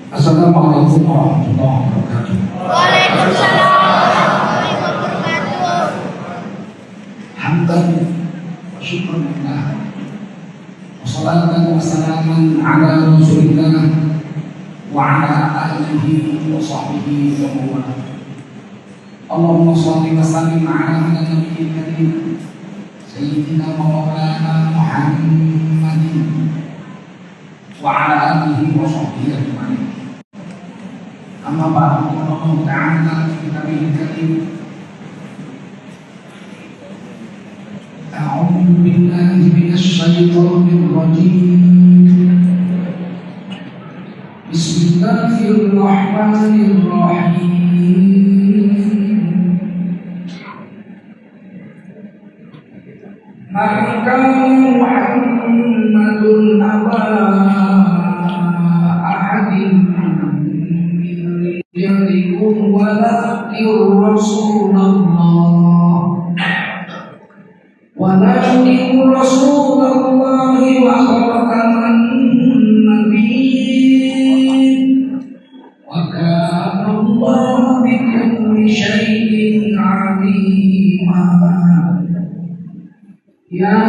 Assalamualaikum warahmatullahi wabarakatuh. Waalaikumsalam warahmatullahi wabarakatuh. Hamdan wa syukran lillah. Wassalatu wassalamu ala Rasulillah wa ala alihi wa sahbihi wa man wala. Allahumma shalli wa sallim ala nabiyyil karim sayyidina maulana Muhammadin wa ala alihi wa sahbihi ajma'in. Amma ba'du, Allah Ta'ala fi kitabihil karim. A'udzu billahi minasy syaithanir rajim. Bismillahirrahmanirrahim. Ma kana Muhammadun aba ahadin يَلِكُمْ وَلَكِنْ رَسُولَ اللَّهِ وَخَاتَمَ النَّبِيِّينَ وَكَانَ اللَّهُ بِكُلِّ شَيْءٍ عَلِيمًا. يَا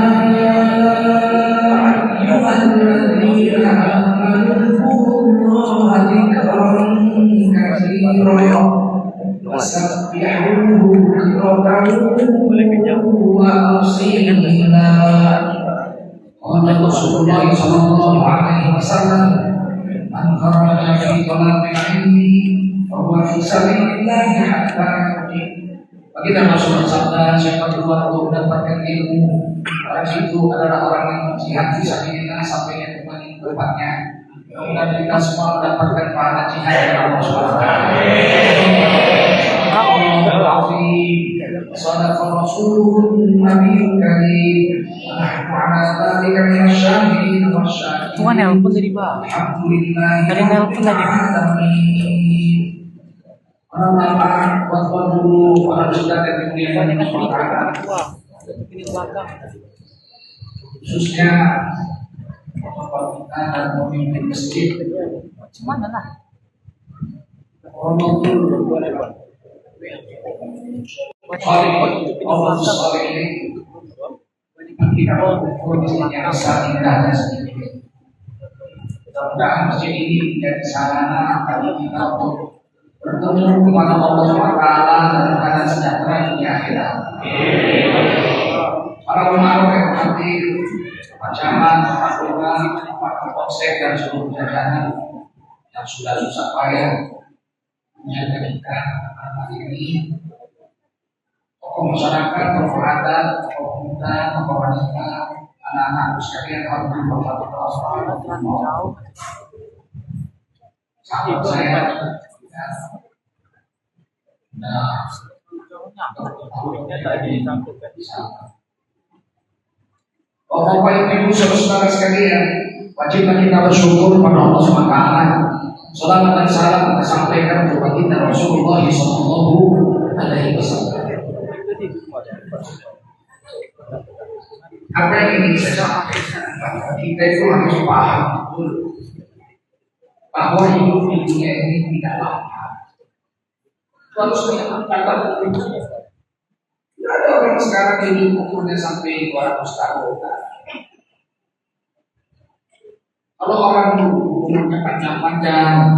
أَيُّهَا الَّذِينَ آمَنُوا اذْكُرُوا اللَّهَ ذِكْرًا كثيرا وسبحوه بكرة وأصيلا. قال رسول الله صلى الله عليه وسلم من خرج في طلب العلم فهو في سبيل الله حتى يرجع. Bagi dan Rasulullah sabda, siapa keluar untuk mendapatkan ilmu, orang itu adalah orang yang berjihad fisabilillah sampai yang kembali ke tempatnya. Mudah-mudahan kita semua mendapatkan pahala jihad dari Allah SWT. Shadaqa Rasulun Nabiyyul Karim. Nahnu ala dzalika minasyahidin wasyakirin. Tuhan nelpon tadi, Pak. Alhamdulillah. Tadi nelpon tadi. Para buat dulu para ustaz dan dimuliakan Allah SWT. Ini belakang. Khususnya bapak kita dan pemimpin masjid. Cuman lah. Allah saleh ini kita kondisinya asal indah dan sedikit. Mudah-mudahan masjid ini menjadi sarana bagi kita untuk bertemu kepada Allah SWT dan keadaan sejahtera di akhirat. Para ulama yang hadir, Pak Camat, Pak Lurah, Pak Kapolsek dan seluruh jajaran yang sudah susah payah menjaga kita hari ini. Tokoh masyarakat, tokoh adat, tokoh pemuda, tokoh wanita, anak-anak sekalian harus berbahagia. Sahabat saya, Bapak Ibu saudara sekalian, wajib kita bersyukur pada Allah SWT. Salawat dan salam kita sampaikan kepada kita Rasulullah Sallallahu Alaihi Wasallam. Apa yang ingin saya sampaikan, kita itu harus paham bahwa hidup di dunia ini tidak lama. Harus kata tidak ada orang sekarang hidup umurnya sampai 200 tahun. Kalau orang umurnya panjang-panjang,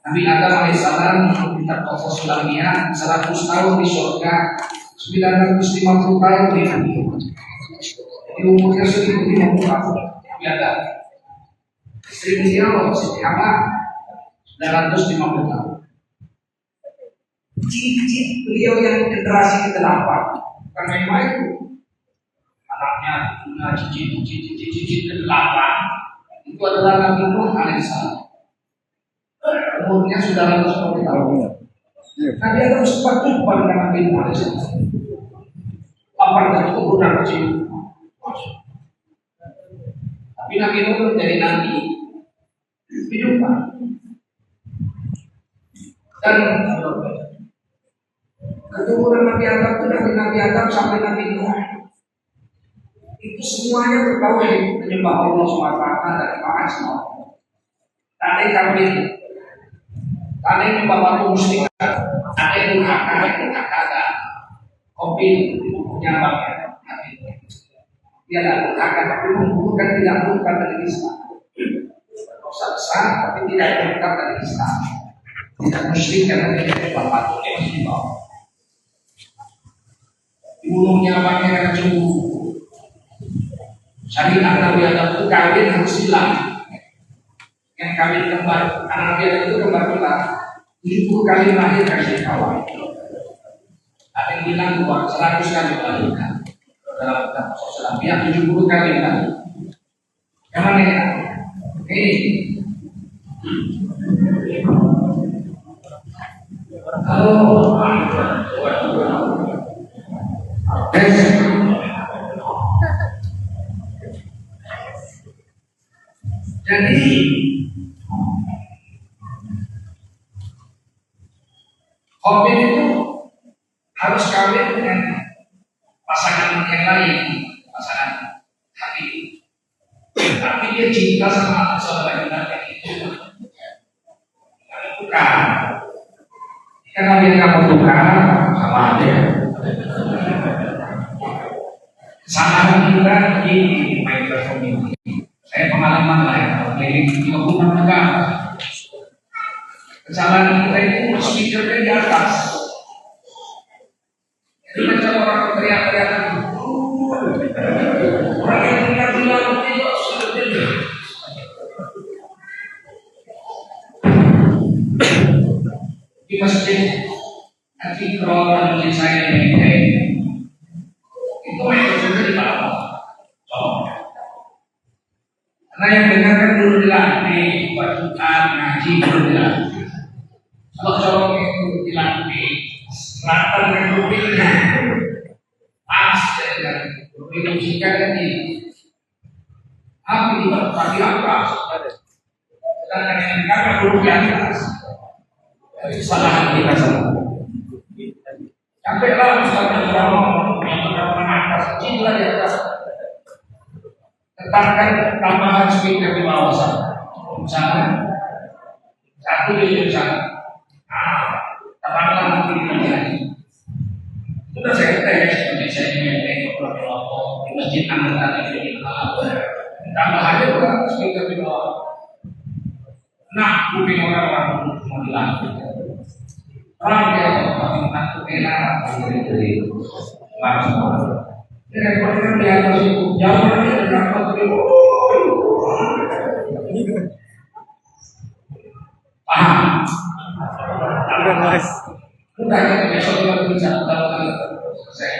Nabi Adam alaihissalam kita tokoh Islamiyah 100 tahun di surga, 950 tahun di bumi. Jadi umurnya 1050 tahun. Nabi Adam. Istri beliau Siti Hawa 950 tahun. Cicit beliau yang generasi ke-8 bukan main-main itu. Anaknya punya cicit ke-8 itu adalah Nabi Nuh alaihissalam. Umurnya sudah 150 tahun. Nabi Adam sempat jumpa dengan Nabi Nuh alaihissalam. Apakah itu benar kecil? Tapi Nabi Nuh menjadi nabi. Jumpa. Dan keturunan Nabi Adam itu dari Nabi Adam sampai Nabi Nuh itu semuanya bertauhid menyembah Allah SWT dan taat sama Allah. Tak ada kambing, Paling bawa muslim, ada itu kakak, kopi punya bapaknya. Dia lalu kakak tapi bukan tidak bukan dari Islam. Dosa besar tapi tidak bukan dari Islam. Tidak muslim karena dia tidak bapak dia masih di bawah. Dibunuhnya bapaknya karena cemburu. Syariat Nabi Adam itu kawin harus hilang. Yang kawin kembar, anak Nabi Adam itu kembar belah. 70 kali lahir kasih kawan. Ada yang bilang bahwa 100 kali melahirkan. Dalam kitab Islam yang 70 kali lahir. Yang mana ya? Oke. Halo. Jadi Khobil itu harus kawin dengan pasangan yang lain, pasangan hati. Tapi dia cinta sama saudara yang itu. Bukan. Karena dia kamu tukar sama dia. Kesalahan kita di microphone ini. Saya pengalaman lah ya, keliling 26 negara. Kesalahan kita itu speakernya di atas. Jadi macam orang teriak-teriak. Orang yang teriak bilang tidak sudah jadi. Di masjid nanti kalau masjid saya ini itu microphone di bawah. Karena yang dengarkan dulu dilatih, bacaan, ngaji dulu dilatih. Kalau colok itu dilatih, selatan dan kupingnya pas dengan minum sikat ini. Api di atas, sedangkan yang dengarkan dulu di atas. Kesalahan kita salah. Sampai lah misalnya ngomong yang berapa atas, cinta di atas. Tetapkan tambahan speaker di bawah sana. Misalnya satu di sana. Tambahkan nanti di masjid. Sudah saya tes, saya ini di masjid anggota ini. Tambah aja bukan speaker di bawah. Nah, kuping orang-orang mau dilatih. Orang dia mau nanti merah dari langsung. Dengan pertanyaan di atas itu jawabannya berapa kali? Paham? Udah guys. Udah ya, besok kita bisa kali selesai.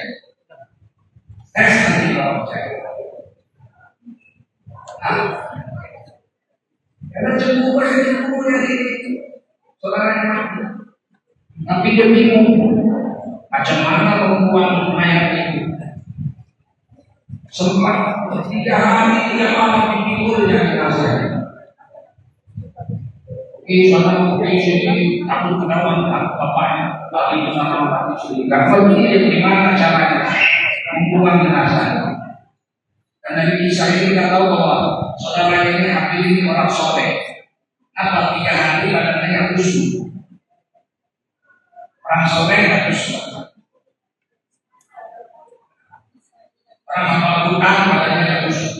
Tes nanti kalau saya. Karena cemburu dari saudaranya, tapi dia bingung macam mana membuang mayat itu. Sempat 3 hari 3 malam dipikirnya rasanya. Sana sini takut ketahuan bapaknya lagi sama orang istri. Karena begini bagaimana caranya membuang jenazah. Karena di kisah ini kita tahu bahwa saudara ini Habil ini orang soleh. Apa 3 hari badannya busuk. Orang soleh tidak busuk. Orang hafal Quran badannya tidak busuk.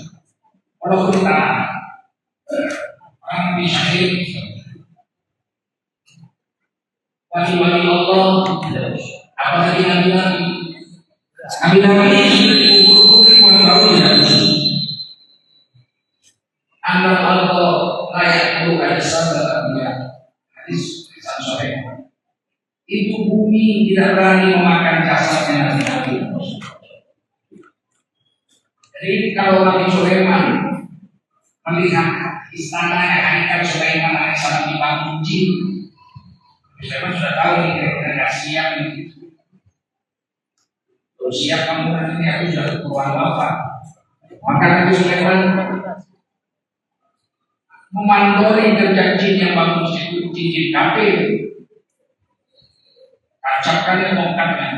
Kalau kita orang bisa wali-wali Allah, apalagi nabi-nabi. Nabi-nabi kubur-kubur wali-wali tidak busuk. Anda Allah layak bukan sahabat hadis kisah sore. Itu bumi tidak berani memakan jasadnya nabi-nabi. Jadi kalau Nabi Sulaiman melihat istana yang Haikal Sulaiman alaihissalam dibangun jin, Sulaiman sudah tahu nih kira-kira siap nih. Kalau siap kamu nanti aku sudah keluar bapak. Maka Nabi Sulaiman memandori kerja jin yang bangun itu jin kafir. Kacapkan tongkatnya,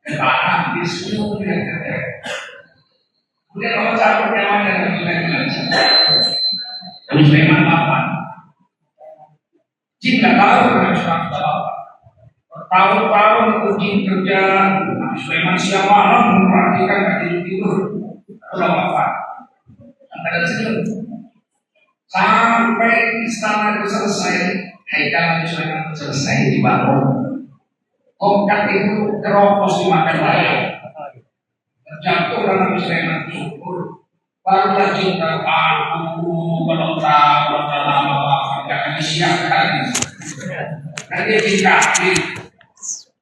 kebahan di seluruh negara. Kemudian orang capek nyawa dan Nabi Sulaiman apa? Jin kata tahu Islam bertahun-tahun uji kerja Sulaiman siang malam memperhatikan kaki tidur udah wafat antara senyum sampai istana itu selesai, haikal Nabi Sulaiman selesai dibangun. Tongkat itu teropos dimakan layang, terjatuh dalam Nabi Sulaiman syukur. Barulah cinta aku kalau tahu dalam apa akan disiapkan. Nanti cinta,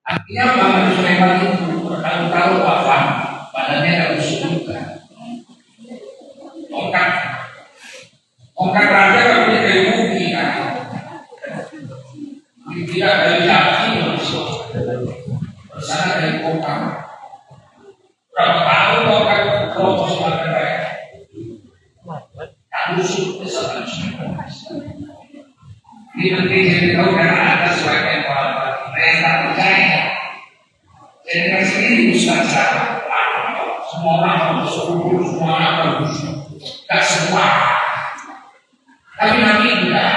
artinya Nabi Sulaiman itu bertahun-tahun wafat, badannya tidak bersyukur. Tongkat raja kalau dia dari bumi kan, tidak dari laki bersama dari kota. Berapa tahun tongkat terus makan raya? Busuk besar. Ini penting jadi tahu karena ada sebagian orang mereka percaya. Jadi mereka sendiri bukan salah. Semua orang bersyukur, semua orang bersyukur. Tak semua. Tapi Nabi tidak.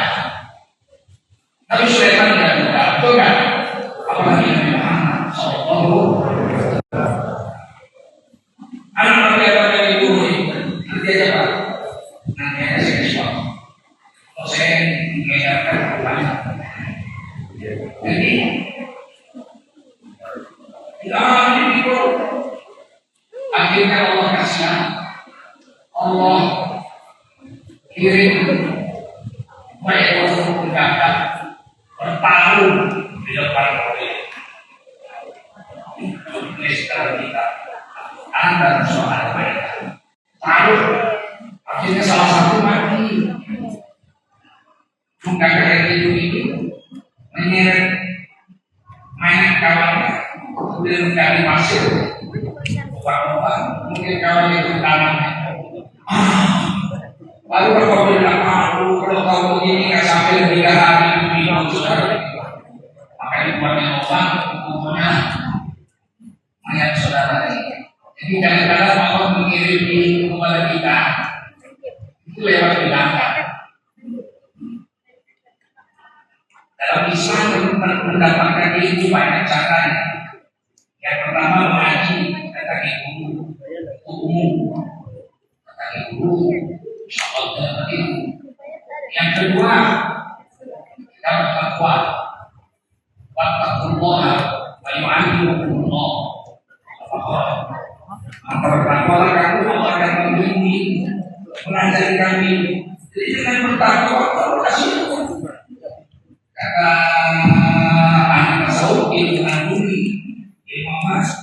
Tapi Sulaiman tidak. Betul kan? Apalagi Nabi Muhammad SAW. Anak Nabi yang itu nanti aja Pak. Nanti aja saya sesuatu. Kalau saya mengedarkan banyak. Jadi tidak itu. Akhirnya Allah kasih. Allah kirim mereka untuk berkata bertaruh di depan Allah. Kristen kita antara soal mereka taruh akhirnya salah satu mati menggagal itu menyeret mainan kawannya kemudian mencari pasir mungkin kawannya itu tanamnya lalu kalau bilang kalau kamu begini nggak sampai 3 hari minum maka dibuatnya obat hukumnya mayat saudara ini. Jadi kadang-kadang Allah mengirim ilmu kepada kita itu lewat belakang. Dalam Islam mendapatkan ilmu banyak caranya. Yang pertama mengaji kata guru umum, kata guru Allah ilmu. Yang kedua kita bertakwa, wattaqullah wa yu'allimukumullah. Bertakwa kamu Allah akan membimbing, mengajari kami. Jadi dengan bertakwa Allah kasih kata anak tasawuf ilmu aduni, ilmu emas,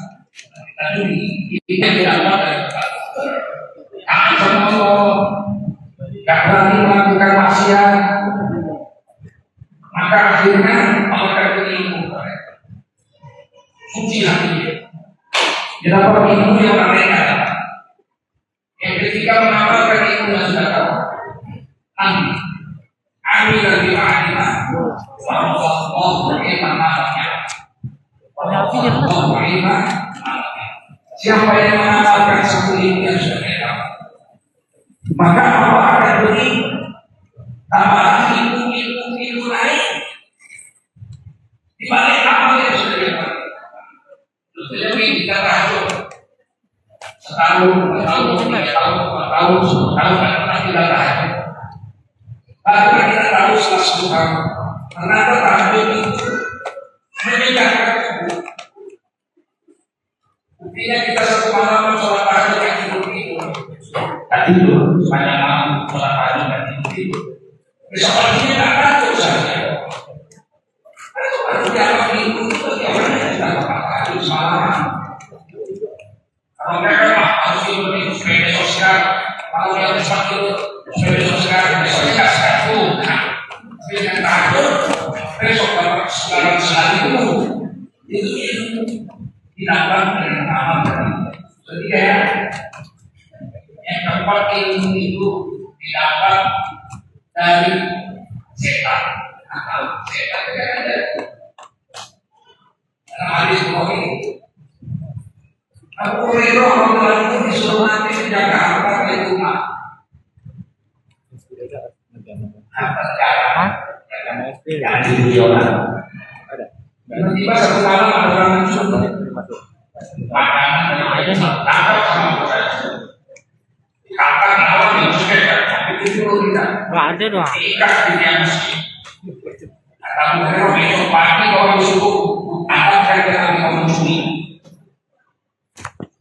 aduni ini yang didapat dari bertakwa. Taat sama Allah, gak berani melakukan maksiat, maka akhirnya Allah akan berilmu. Suci hati. Dia dapat ilmu yang mereka dapat. Yang ketika mengamalkan ilmu yang sudah tahu, ambil dari alimah, Allah beriman malaknya. Allah beriman malaknya. Siapa yang mengamalkan satu ilmu yang sudah tahu, maka Allah akan beri tambahan ilmu lain di balik amal yang sudah dilakukan. Lebih kita tahun setahun, 2 tahun, 3 tahun, 4 tahun, 10 tahun kan pernah kita tahun. Baru kita tahu setelah 10 tahun. Ternyata tahun itu menyediakan tubuh. Buktinya kita satu malam sholat tahajud kan tidur. Tak tidur, sepanjang malam sholat tahajud kan tidur. Besok paginya tak takut saja. Kalau dia minggu itu bagaimana kita pakai semalam. Kalau mereka harus tidur di media sosial, kalau dia besok tidur media sosial, besoknya tak satu. Tapi yang takut besok kalau sekarang itu dilakukan dengan amal. Jadi yang keempat ilmu itu didapat dari setan. Akal setan tidak ada. Dalam hadis Bukhari, Abu Hurairah radhiyallahu anhu disuruh mati menjaga harta di rumah. Harta negara, Jangan dibeli orang. Tiba-tiba satu malam ada orang muncul. Makanan dari kakak sama kakak lawan yang suka itu tidak. Nggak ada dong. Ikat di yang kamu kalau besok pagi kalau disuruh akan saya mau mencuri.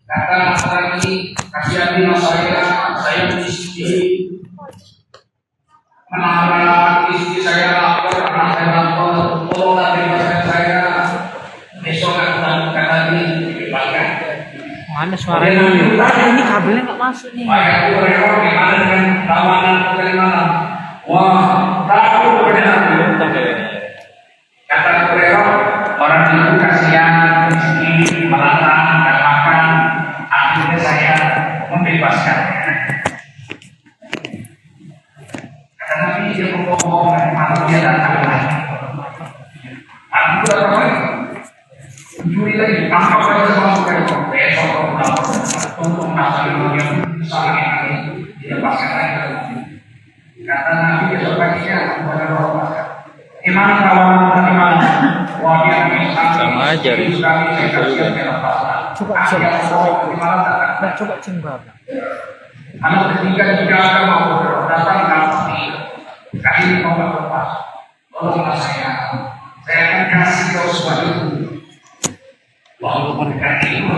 Kata orang ini kasihan di saya mesti menahan istri saya lapar, anak saya lapar, tolong dari saya besok akan lagi dibakar. Mana suaranya? Ini kabelnya nggak masuk nih. Baik aku mereka gimana dengan tawanan kalimat? Wah, tahu benar. Kata mereka orang itu kasihan, miskin, melata, tak makan. Akhirnya saya membebaskan. Nabi dia berbohong malam dia datang lagi. Aku datang lagi. Mencuri lagi. Tangkap saja masuk ke dalam. Besok untuk masalah dunia saling ini dilepaskan lagi. Kata Nabi besok paginya kepada Rasulullah. Iman kawan beriman. Wah dia sama aja. Coba cimbab. Anak ketiga jika ada mau datang kami kali mau lepas, tolonglah saya akan kasih kau sesuatu itu. Lalu mereka itu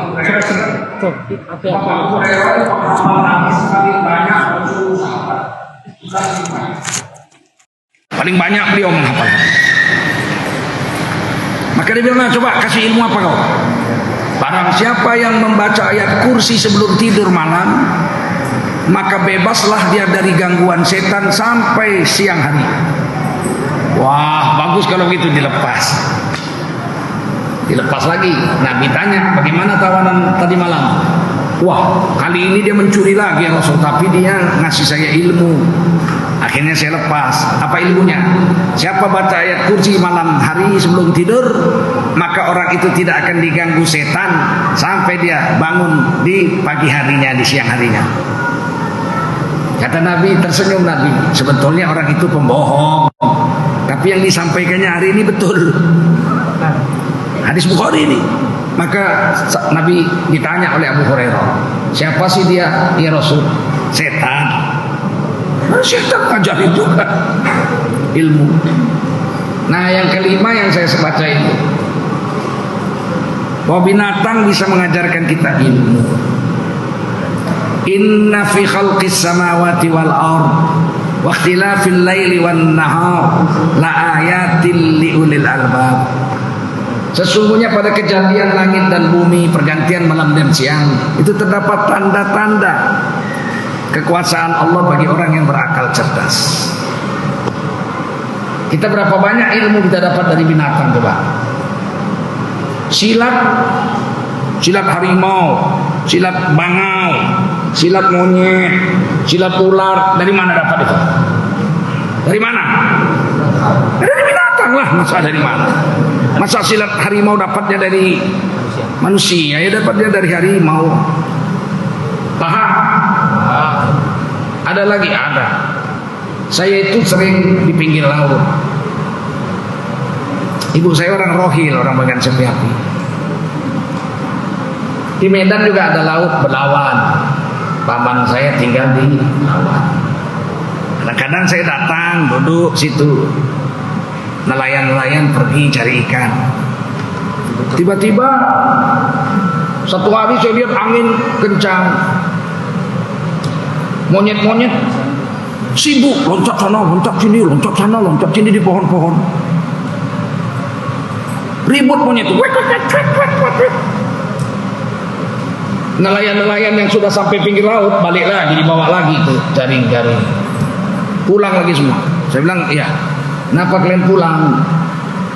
paling banyak beliau menghafal. Maka dia bilang, coba kasih ilmu apa kau? Barang siapa yang membaca ayat kursi sebelum tidur malam, maka bebaslah dia dari gangguan setan sampai siang hari. Wah, bagus kalau gitu dilepas. Dilepas lagi. Nabi tanya, bagaimana tawanan tadi malam? Wah, kali ini dia mencuri lagi ya Rasul, tapi dia ngasih saya ilmu. Akhirnya saya lepas. Apa ilmunya? Siapa baca ayat kursi malam hari sebelum tidur, maka orang itu tidak akan diganggu setan sampai dia bangun di pagi harinya, di siang harinya. Kata Nabi, tersenyum Nabi. Sebetulnya orang itu pembohong, tapi yang disampaikannya hari ini betul. Hadis Bukhari ini. Maka Nabi ditanya oleh Abu Hurairah, siapa sih dia? Ya Rasul, setan. Setan ngajarin juga ilmu. Nah yang kelima yang saya baca itu, bahwa binatang bisa mengajarkan kita ilmu. Inna fi khalqis samawati wal ard wa ikhtilafil laili wan nahar la ayatil liulil albab. Sesungguhnya pada kejadian langit dan bumi, pergantian malam dan siang, itu terdapat tanda-tanda kekuasaan Allah bagi orang yang berakal cerdas. Kita berapa banyak ilmu kita dapat dari binatang coba? Silat harimau, silat bangau, silat monyet, silat ular, dari mana dapat itu? Dari mana? Dari binatang lah, masa dari mana? Masa silat harimau dapatnya dari manusia? Ya dapatnya dari harimau. Paham? Ada lagi? Ada. Saya itu sering di pinggir laut. Ibu saya orang Rohil, orang Bagan Sepi Api. Di Medan juga ada laut Belawan. Paman saya tinggal di Belawan. Kadang-kadang saya datang duduk situ. Nelayan-nelayan pergi cari ikan. Tiba-tiba satu hari saya lihat angin kencang. Monyet-monyet sibuk loncat sana, loncat sini, loncat sana, loncat sini di pohon-pohon. Ribut monyet itu. Nelayan-nelayan yang sudah sampai pinggir laut balik lagi, dibawa lagi itu jaring-jaring. Pulang lagi semua. Saya bilang, iya. Kenapa kalian pulang?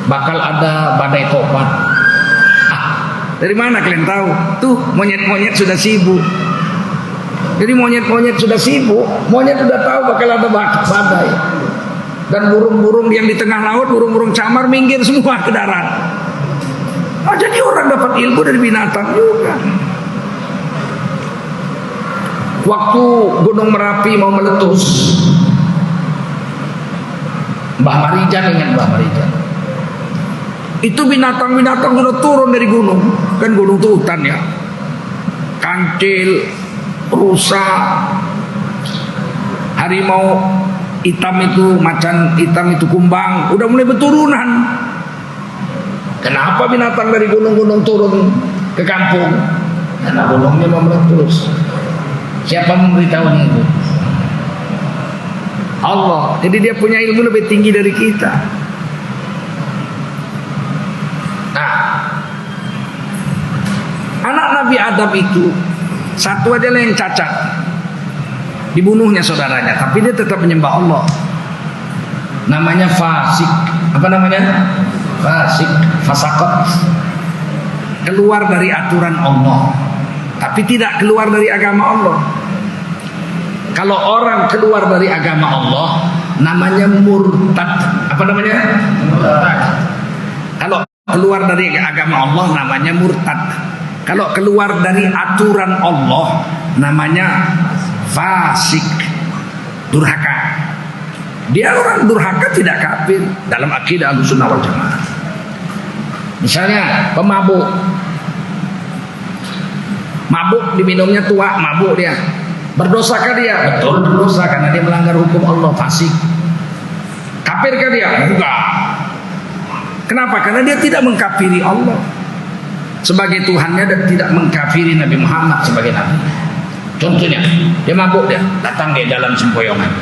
Bakal ada badai topan. Dari mana kalian tahu? Tuh monyet-monyet sudah sibuk. Jadi monyet-monyet sudah sibuk, monyet sudah tahu bakal ada badai. Dan burung-burung yang di tengah laut, burung-burung camar minggir semua ke darat. Jadi orang dapat ilmu dari binatang juga. Waktu Gunung Merapi mau meletus, Mbah Marijan, ingat Mbah Marijan? Itu binatang-binatang sudah turun dari gunung. Kan gunung itu hutan ya. Kancil, rusa, harimau hitam itu, macan hitam itu, kumbang, udah mulai berturunan. Kenapa binatang dari gunung-gunung turun ke kampung? Karena gunungnya mau meletus. Siapa memberitahu itu? Allah. Jadi dia punya ilmu lebih tinggi dari kita. Nah, anak Nabi Adam itu satu aja lah yang cacat, dibunuhnya saudaranya, tapi dia tetap menyembah Allah. Namanya fasik. Apa namanya? Fasik, fasakot. Keluar dari aturan Allah, tapi tidak keluar dari agama Allah. Kalau orang keluar dari agama Allah, namanya murtad. Apa namanya? Murtad. Kalau keluar dari agama Allah, namanya murtad. Kalau keluar dari aturan Allah, namanya fasik, durhaka. Dia orang durhaka, tidak kafir dalam akidah Ahlussunnah wal Jamaah. Misalnya pemabuk, mabuk diminumnya tua, mabuk dia. Berdosakah dia? Betul berdosa karena dia melanggar hukum Allah, fasik. Kafirkah dia? Enggak. Kenapa? Karena dia tidak mengkafiri Allah sebagai Tuhannya dan tidak mengkafiri Nabi Muhammad sebagai Nabi. Contohnya, dia mabuk, dia datang di dalam sempoyongan.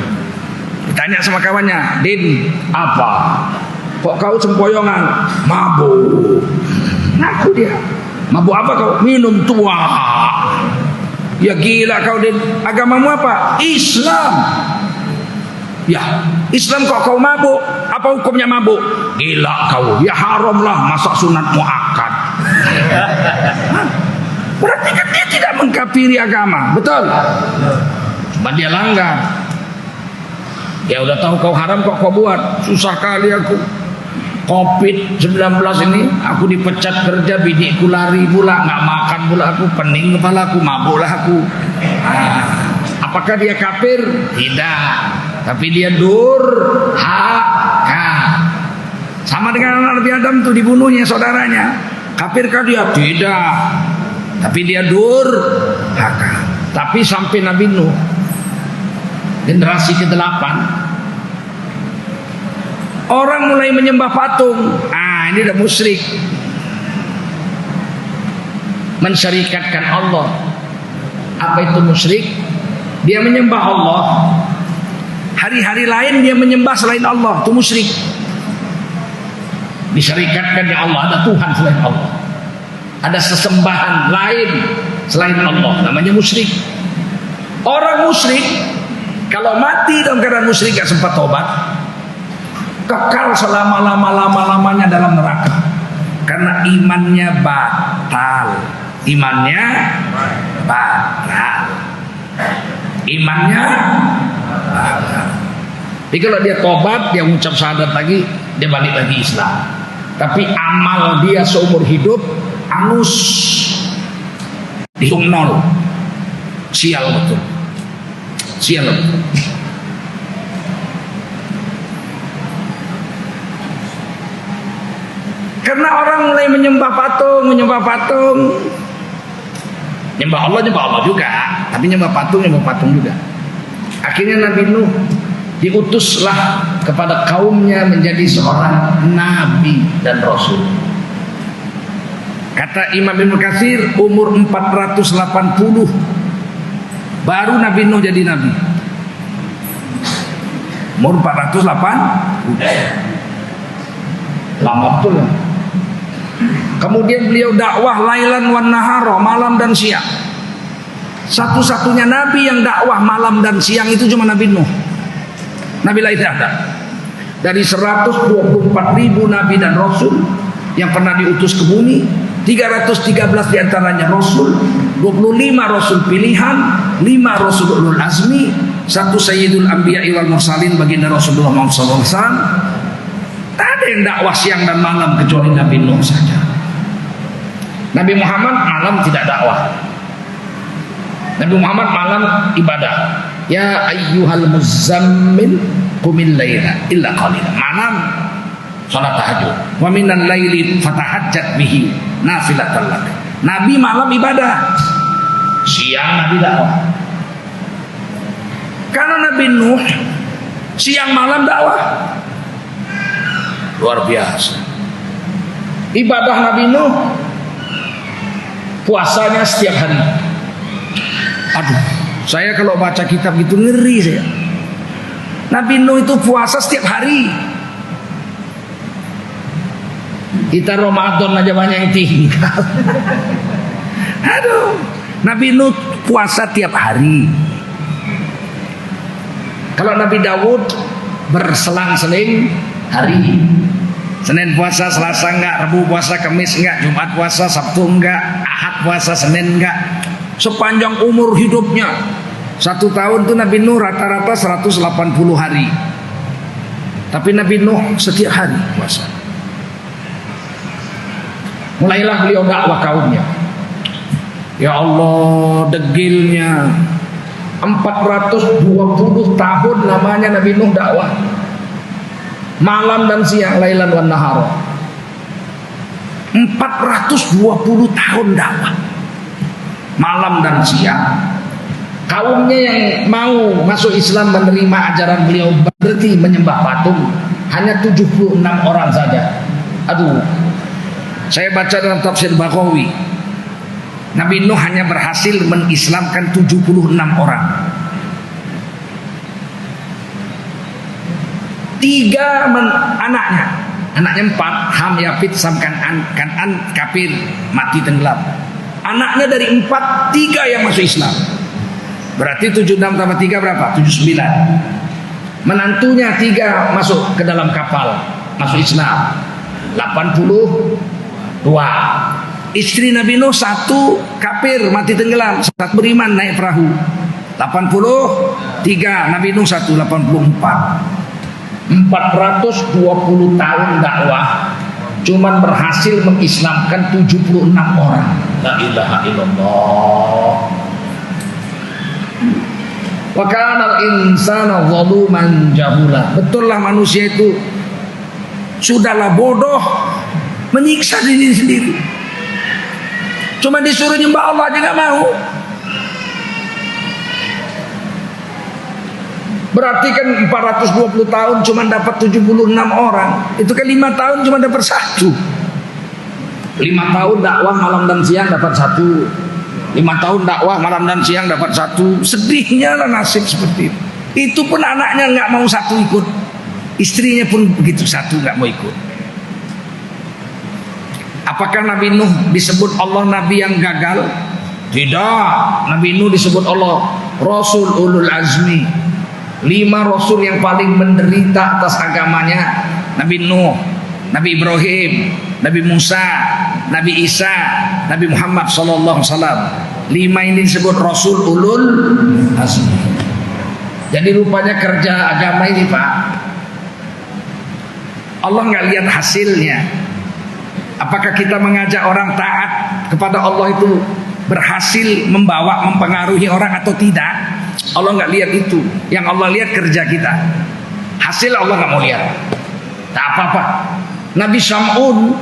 Ditanya sama kawannya, Din, apa? Kok kau sempoyongan? Mabuk. Ngaku dia. Mabuk apa kau? Minum tua. Ya gila kau, Din. Agamamu apa? Islam. Ya, Islam kok kau mabuk? Apa hukumnya mabuk? Gila kau. Ya haram lah, masa sunat muakkad. Berarti kan dia tidak mengkafiri agama, betul? Cuma dia langgar. Ya udah tahu kau haram kok kau buat. Susah kali aku. Covid-19 ini aku dipecat kerja, biniku lari pula, nggak makan pula aku, pening kepala aku, mabuklah aku. Apakah dia kafir? Tidak. Tapi dia durhaka. Sama dengan anak Nabi Adam tuh, dibunuhnya saudaranya. Kafirkah dia? Tidak. Tapi dia durhaka. Tapi sampai Nabi Nuh, generasi ke-8, orang mulai menyembah patung. Ini udah musyrik, mensyarikatkan Allah. Apa itu musyrik? Dia menyembah Allah, hari-hari lain dia menyembah selain Allah, itu musyrik. Disyarikatkan ya Allah, ada Tuhan selain Allah, ada sesembahan lain selain Allah, namanya musyrik. Orang musyrik kalau mati dalam keadaan musyrik gak sempat tobat, kekal selama-lamanya dalam neraka. Karena imannya batal. Imannya batal. Imannya batal. Jadi kalau dia tobat, dia mengucap syahadat lagi, dia balik lagi Islam. Tapi amal dia seumur hidup angus, dihitung nol. Sial betul. Sial betul. Karena orang mulai menyembah patung. Nyembah Allah juga, tapi nyembah patung juga. Akhirnya Nabi Nuh diutuslah kepada kaumnya menjadi seorang nabi dan rasul. Kata Imam Ibnu Katsir, umur 480 baru Nabi Nuh jadi nabi. Umur 480, lama betul. Kemudian beliau dakwah lailan wan nahara, malam dan siang. Satu-satunya nabi yang dakwah malam dan siang itu cuma Nabi Nuh. Nabi lain tidak ada. Dari 124.000 nabi dan rasul yang pernah diutus ke bumi, 313 diantaranya rasul, 25 rasul pilihan, 5 rasul ulul azmi, 1 sayyidul anbiya wal mursalin baginda Rasulullah Muhammad SAW. Tak ada yang dakwah siang dan malam kecuali Nabi Nuh saja. Nabi Muhammad malam tidak dakwah. Nabi Muhammad malam ibadah. ya ayyuhal muzammil qumil laila illa qalila. Malam salat tahajud. Wa minal laili fatahajjat bihi nafilatan lak. Nabi malam ibadah, siang Nabi dakwah. Karena Nabi Nuh siang malam dakwah. Luar biasa. Ibadah Nabi Nuh, puasanya setiap hari. Aduh, saya kalau baca kitab gitu ngeri saya. Nabi Nuh itu puasa setiap hari. Kita Ramadan aja banyak yang tinggal. Aduh, Nabi Nuh puasa tiap hari. Kalau Nabi Dawud berselang-seling hari. Senin puasa, Selasa enggak, Rabu puasa, Kamis enggak, Jumat puasa, Sabtu enggak, Ahad puasa, Senin enggak. Sepanjang umur hidupnya 1 tahun tuh Nabi Nuh rata-rata 180 hari. Tapi Nabi Nuh setiap hari puasa. Mulailah beliau dakwah kaumnya. Ya Allah, degilnya 420 tahun namanya Nabi Nuh dakwah. Malam dan siang, lailan wan nahar. 420 tahun dakwah. Malam dan siang. Kaumnya yang mau masuk Islam menerima ajaran beliau berhenti menyembah patung hanya 76 orang saja. Aduh, saya baca dalam tafsir Baghawi, Nabi Nuh hanya berhasil mengislamkan 76 orang. 3 anaknya 4, Ham, Yafid, Sam, Kan'an kafir mati tenggelam. Anaknya dari 4, 3 yang masuk Islam. Berarti 76 tambah 3 berapa? 79. Menantunya 3 masuk ke dalam kapal, masuk Islam. 82. Istri Nabi Nuh 1 kafir mati tenggelam, 1 beriman naik perahu. 83. Nabi Nuh 1, 84. 420 tahun dakwah cuman berhasil mengislamkan 76 orang. La ilaha illallah. Wa kana al-insana zaluman jahula. Betul lah manusia itu sudahlah bodoh, menyiksa diri sendiri. Cuma disuruh nyembah Allah aja gak mau. Berarti kan 420 tahun cuma dapat 76 orang. Itu kan 5 tahun cuma dapat 1. 5 tahun dakwah malam dan siang dapat 1. 5 tahun dakwah malam dan siang dapat 1. Sedihnya lah nasib seperti itu. Itu pun anaknya nggak mau 1 ikut. Istrinya pun begitu 1 nggak mau ikut. Apakah Nabi Nuh disebut Allah Nabi yang gagal? Tidak. Nabi Nuh disebut Allah Rasul Ulul Azmi. 5 Rasul yang paling menderita atas agamanya: Nabi Nuh, Nabi Ibrahim, Nabi Musa, Nabi Isa, Nabi Muhammad sallallahu alaihi wasallam. 5 ini disebut Rasul Ulul Azmi. Jadi rupanya kerja agama ini, Pak, Allah nggak lihat hasilnya. Apakah kita mengajak orang taat kepada Allah itu berhasil mempengaruhi orang atau tidak? Allah nggak lihat itu. Yang Allah lihat kerja kita. Hasil Allah nggak mau lihat. Tak apa-apa. Nabi Sam'un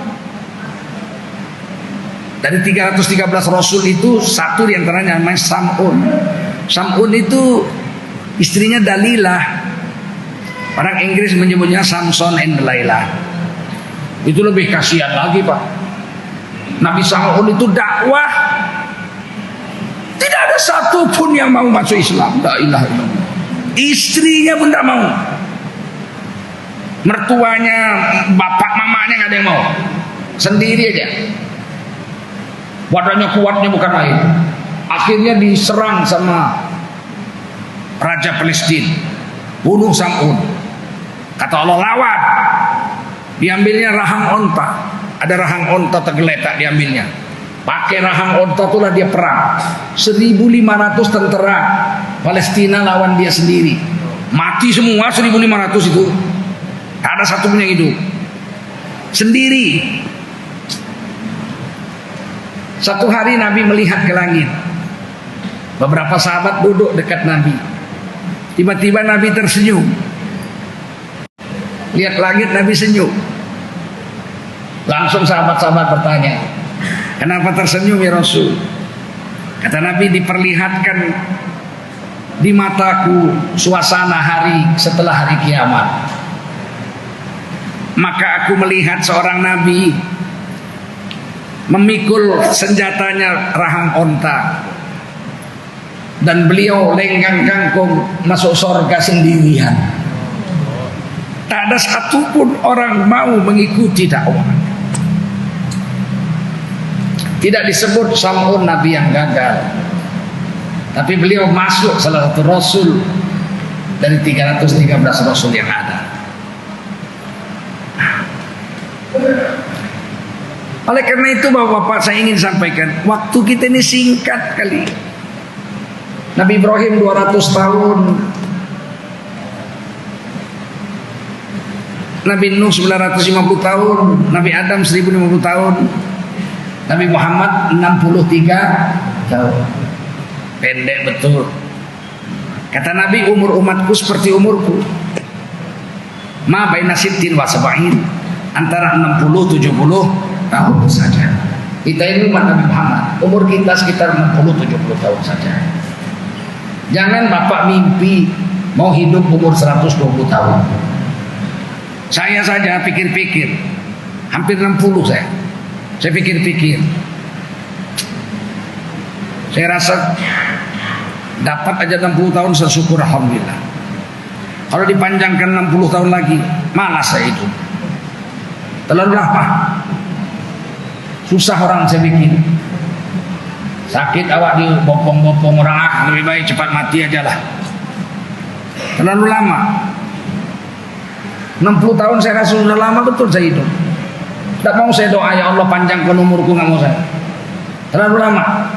dari 313 Rasul itu 1 diantaranya namanya Sam'un. Sam'un itu istrinya Dalilah. Orang Inggris menyebutnya Samson and Delilah. Itu lebih kasihan lagi, Pak. Nabi Sam'un itu dakwah, tidak ada satu pun yang mau masuk Islam. La ilaha illallah. Istrinya pun tidak mau. Mertuanya, bapak mamanya nggak ada yang mau. Sendiri aja. Badannya kuatnya bukan main. Akhirnya diserang sama Raja Palestina. Bunuh Sam'un. Kata Allah, lawan. Diambilnya rahang onta. Ada rahang onta tergeletak diambilnya. Pakai rahang onta itulah dia perang. 1.500 tentara Palestina lawan dia sendiri. Mati semua 1.500 itu. Tak ada satu pun yang hidup. Sendiri. Satu hari Nabi melihat ke langit. Beberapa sahabat duduk dekat Nabi. Tiba-tiba Nabi tersenyum. Lihat langit, Nabi senyum. Langsung sahabat-sahabat bertanya, kenapa tersenyum ya Rasul? Kata Nabi, diperlihatkan di mataku suasana hari setelah hari kiamat. Maka aku melihat seorang Nabi memikul senjatanya rahang onta, dan beliau lenggang kangkung masuk surga sendirian. Tak ada satupun orang mau mengikuti dakwah. Tidak disebut Sam'un Nabi yang gagal, tapi beliau masuk salah satu Rasul dari 313 Rasul yang ada. Oleh karena itu Bapak-bapak, saya ingin sampaikan, waktu kita ini singkat kali. Nabi Ibrahim 200 tahun, Nabi Nuh 950 tahun, Nabi Adam 1050 tahun, Nabi Muhammad 63 tahun. Pendek betul. Kata Nabi, umur umatku seperti umurku. Ma baina sittin wa sab'in, antara 60-70 tahun saja. Kita ini umat Nabi Muhammad, umur kita sekitar 60-70 tahun saja. Jangan Bapak mimpi mau hidup umur 120 tahun. Saya saja pikir-pikir, hampir 60 saya. Saya pikir-pikir, saya rasa dapat aja 60 tahun syukur alhamdulillah. Kalau dipanjangkan 60 tahun lagi, malas saya itu. Terlalu lama. Susah orang saya bikin. Sakit awak di bopong-bopong orang, lebih baik cepat mati aja lah. Terlalu lama. 60 tahun saya rasa sudah lama betul saya hidup. Tidak mau saya doa, ya Allah panjangkan umurku, nggak mau saya. Terlalu lama.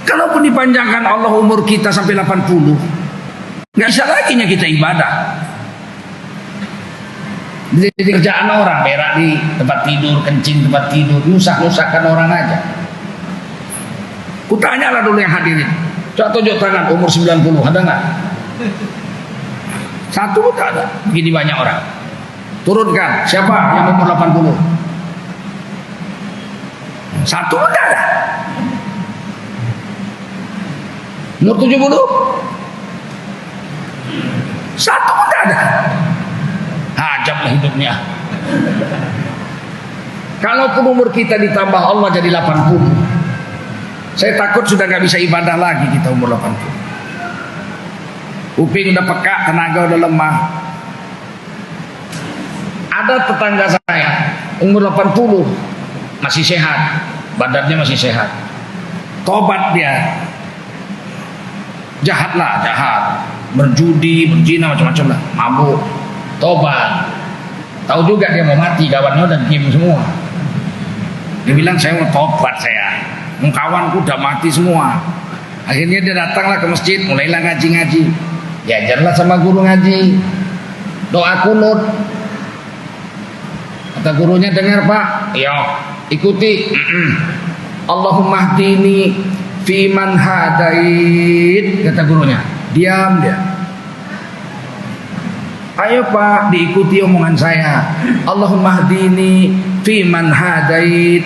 Kalaupun dipanjangkan Allah umur kita sampai 80, nggak bisa lagi kita ibadah. Di kerjaan orang, berak di tempat tidur, kencing tempat tidur, nusak-nusakkan orang aja. Kutanyalah dulu yang hadirin, coba tunjuk tangan umur 90, ada nggak? Satu pun tak ada. Begini banyak orang. Turunkan, siapa yang umur 80? Satu pun tak ada. Umur 70? Satu pun tak ada. Hajablah hidupnya. Kalaupun umur kita ditambah Allah jadi 80, saya takut sudah gak bisa ibadah lagi kita umur 80. Kuping udah peka, tenaga udah lemah. Ada tetangga saya umur 80 masih sehat, badannya masih sehat. Tobat dia. Jahatlah, jahat. Berjudi, berzina, macam-macam lah. Mabuk. Tobat. Tahu juga dia mau mati, kawannya udah diem semua. Dia bilang saya mau tobat saya. Kawanku udah mati semua. Akhirnya dia datanglah ke masjid, mulailah ngaji-ngaji. Diajarlah sama guru ngaji. Doa kunut. Kata gurunya, dengar Pak. Iya, ikuti. Allahumma hdini fi man hadait, kata gurunya. Diam dia. Ayo Pak, diikuti omongan saya. Allahumma hdini fi man hadait.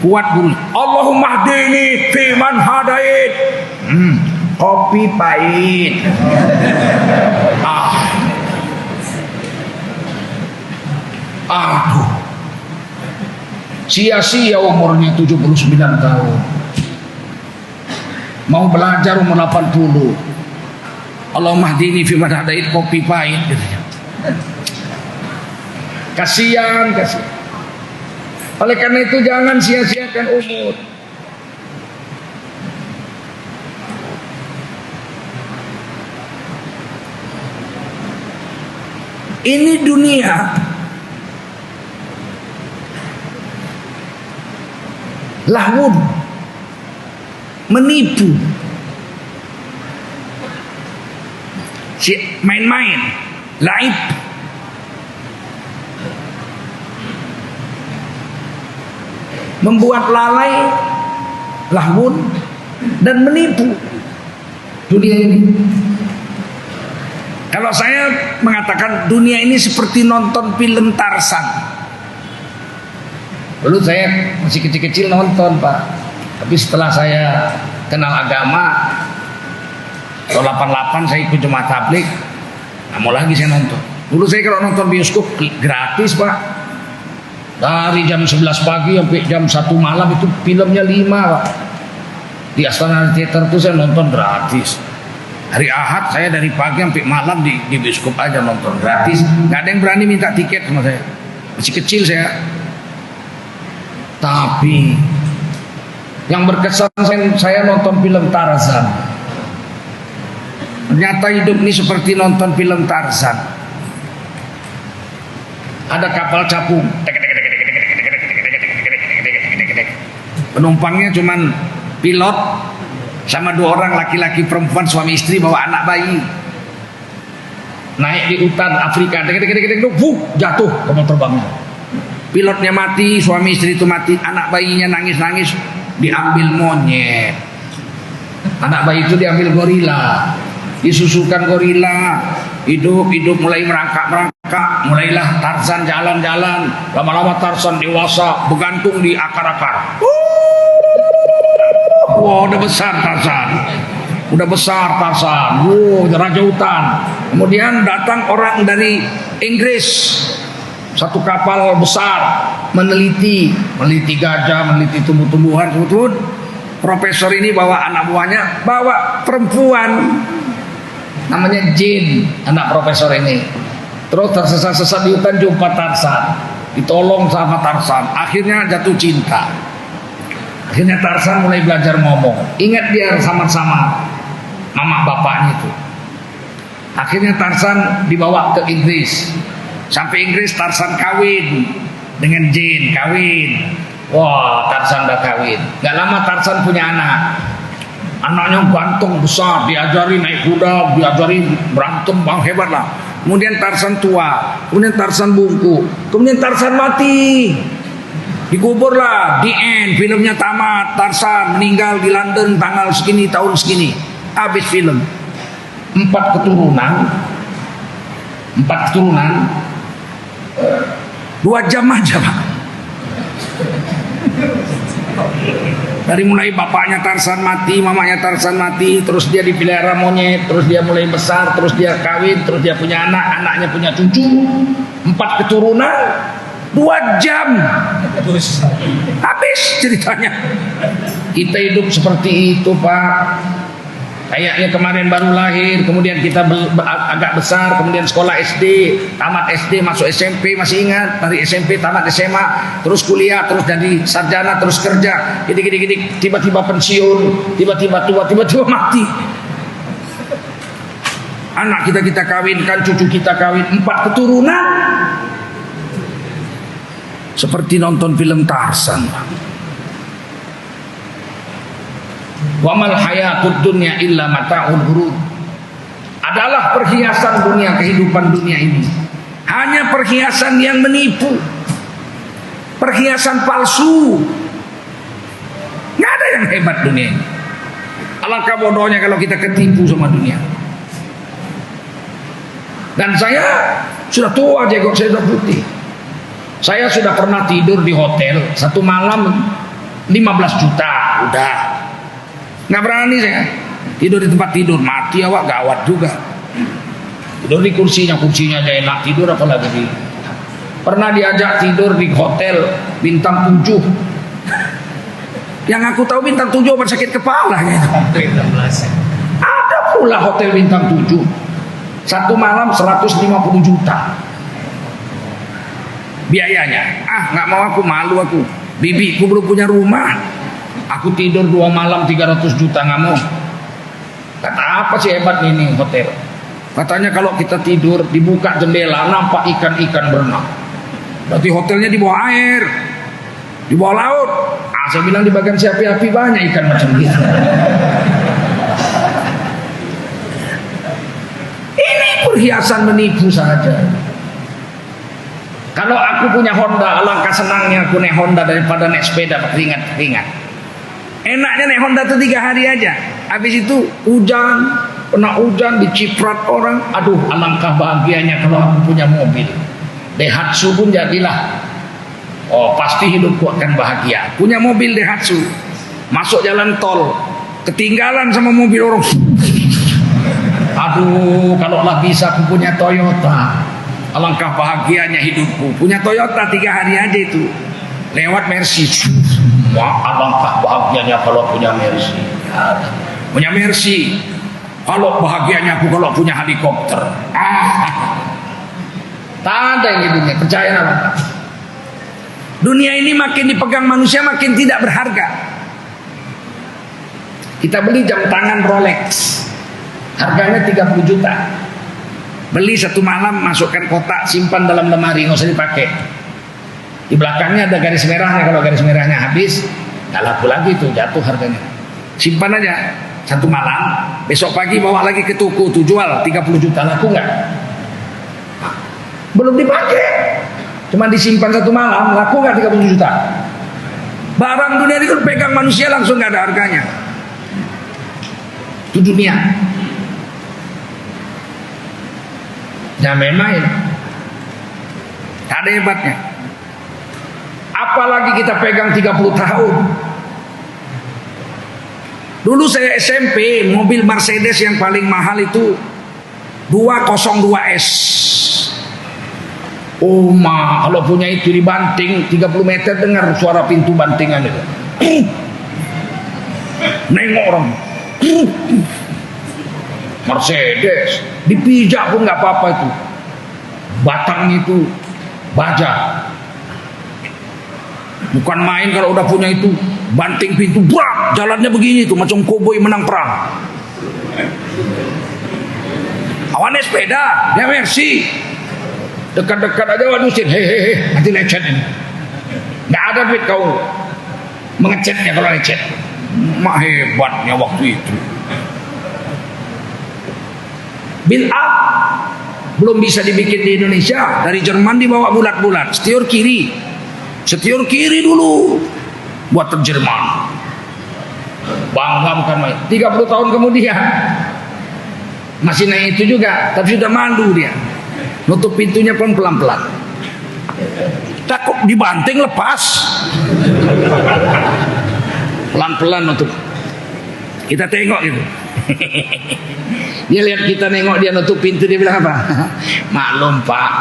Kuat guru. Allahumma hdini fi man hadait. Kopi pahit. Aduh, sia-sia umurnya 79 tahun. Mau belajar umur 80. Allahumma hdini fi man hadait, kopi pahit. Kasihan. Oleh karena itu jangan sia-siakan umur. Ini dunia lahun, menipu, main-main, laib. Membuat lalai, lahun, dan menipu dunia ini. Kalau saya mengatakan dunia ini seperti nonton film Tarzan. Dulu saya masih kecil-kecil nonton, Pak. Tapi setelah saya kenal agama, tahun 88 saya ikut jemaah tabligh, nggak mau lagi saya nonton. Dulu saya kalau nonton bioskop gratis, Pak. Dari jam 11 pagi sampai jam 1 malam itu filmnya 5, Pak. Di Astana Theater itu saya nonton gratis. Hari Ahad saya dari pagi sampai malam di bioskop aja nonton gratis. Nggak ada yang berani minta tiket sama saya. Masih kecil saya. Tapi yang berkesan saya nonton film Tarzan. Ternyata hidup ini seperti nonton film Tarzan. Ada kapal capung, penumpangnya cuman pilot sama 2 orang laki-laki perempuan suami istri bawa anak bayi. Naik di hutan Afrika, jatuh kapal terbangnya. Pilotnya mati, suami istri itu mati, anak bayinya nangis-nangis, diambil monyet. Anak bayi itu diambil gorila, disusukan gorila, hidup mulai merangkak, mulailah Tarzan jalan-jalan, lama-lama Tarzan dewasa, bergantung di akar-akar. Wow, udah besar Tarzan, raja hutan. Kemudian datang orang dari Inggris, satu kapal besar meneliti gajah, meneliti tumbuh-tumbuhan. Kebetulan profesor ini bawa anak buahnya, bawa perempuan namanya Jane, anak profesor ini. Terus tersesat-sesat di hutan, jumpa Tarzan, ditolong sama Tarzan, akhirnya jatuh cinta. Akhirnya Tarzan mulai belajar ngomong. Ingat dia sama-sama mama bapaknya itu. Akhirnya Tarzan dibawa ke Inggris. Sampai Inggris Tarzan kawin dengan Jane, kawin. Wah, Tarzan udah kawin. Gak lama Tarzan punya anak. Anaknya ganteng besar, diajari naik kuda, diajari berantem, bang hebat lah. Kemudian Tarzan tua, kemudian Tarzan bungku, kemudian Tarzan mati. Dikubur lah, the end, filmnya tamat. Tarzan meninggal di London tanggal segini, tahun segini. Habis film. 4 keturunan 2 jam aja, Pak. Dari mulai bapaknya Tarzan mati, mamanya Tarzan mati, terus dia dipelihara monyet, terus dia mulai besar, terus dia kawin, terus dia punya anak, anaknya punya cucu. 4 keturunan 2 jam habis ceritanya. Kita hidup seperti itu, Pak. Kayaknya kemarin baru lahir, kemudian kita agak besar, kemudian sekolah SD, tamat SD, masuk SMP, masih ingat, dari SMP tamat SMA, terus kuliah, terus jadi sarjana, terus kerja, gini, tiba-tiba pensiun, tiba-tiba tua, tiba-tiba mati. Anak kita kawinkan, cucu kita kawin, 4 keturunan. Seperti nonton film Tarzan. Wa mal hayatud dunya illa mata'ul ghurur. Adalah perhiasan dunia, kehidupan dunia ini hanya perhiasan yang menipu, perhiasan palsu. Nggak ada yang hebat dunia ini. Alangkah bodohnya kalau kita ketipu sama dunia. Dan saya sudah tua, jenggot saya sudah putih. Saya sudah pernah tidur di hotel 1 malam 15 juta, udah nggak berani saya tidur di tempat tidur, mati awak gawat juga. Tidur di kursinya aja enak, tidur apalagi di. Pernah diajak tidur di hotel bintang 7. Yang aku tahu bintang 7 bersakit kepala gitu. Ada pula hotel bintang 7 1 malam 150 juta biayanya. Nggak mau, aku malu, aku bibiku belum punya rumah, aku tidur 2 malam 300 juta, nggak mau. Kata apa sih hebat ini hotel? Katanya kalau kita tidur dibuka jendela nampak ikan-ikan berenang. Berarti hotelnya di bawah air, di bawah laut. Saya bilang di bagian si api-api banyak ikan macam gitu. Ini perhiasan menipu saja. Kalau aku punya Honda, alangkah senangnya aku naik Honda daripada naik sepeda berkeringat-keringat. Enaknya naik Honda tuh 3 hari aja. Habis itu hujan, kena hujan, diciprat orang. Aduh, alangkah bahagianya kalau aku punya mobil. Daihatsu pun jadilah. Oh, pasti hidupku akan bahagia. Punya mobil Daihatsu. Masuk jalan tol, ketinggalan sama mobil orang. Aduh, kalaulah bisa aku punya Toyota. Alangkah bahagianya hidupku. Punya Toyota 3 hari aja itu. Lewat Mercy. Wah, alangkah bahagianya kalau punya Mercy. Punya Mercy. Kalau bahagianya aku kalau punya helikopter. Tak ada yang di dunia, percaya apa? Dunia ini makin dipegang manusia makin tidak berharga. Kita beli jam tangan Rolex, harganya 30 juta. Beli 1 malam, masukkan kotak, simpan dalam lemari, nggak usah dipakai. Di belakangnya ada garis merahnya, kalau garis merahnya habis, nggak laku lagi tuh, jatuh harganya. Simpan aja 1 malam, besok pagi bawa lagi ke toko tuh, jual 30 juta, laku nggak? Belum dipakai, cuma disimpan 1 malam, laku nggak 30 juta? Barang dunia itu pegang manusia langsung nggak ada harganya. Itu dunia. Jangan main-main. Tak ada hebatnya. Apalagi kita pegang 30 tahun. Dulu saya SMP, mobil Mercedes yang paling mahal itu 202S. Oh ma, kalau punya itu dibanting 30 meter dengar suara pintu bantingan itu. Nengok orang. Mercedes dipijak pun nggak apa-apa itu. Batang itu baja. Bukan main kalau udah punya itu, banting pintu, brak, jalannya begini tuh macam koboi menang perang. Awannya sepeda, dia Mercy. Dekat-dekat aja waduh sin, hehehe, nanti lecet ini. Nggak ada duit kau mengecetnya kalau lecet. Mak hebatnya waktu itu. Build-up belum bisa dibikin di Indonesia, dari Jerman dibawa bulat-bulat, setior kiri dulu buat Jerman. Bangga bukan main. 30 tahun kemudian masih naik itu juga, tapi sudah mandu dia. Nutup pintunya pun pelan-pelan. Takut dibanting lepas. Pelan-pelan nutup. Kita tengok gitu. Dia lihat kita nengok, dia nutup pintu, dia bilang apa? Maklum Pak,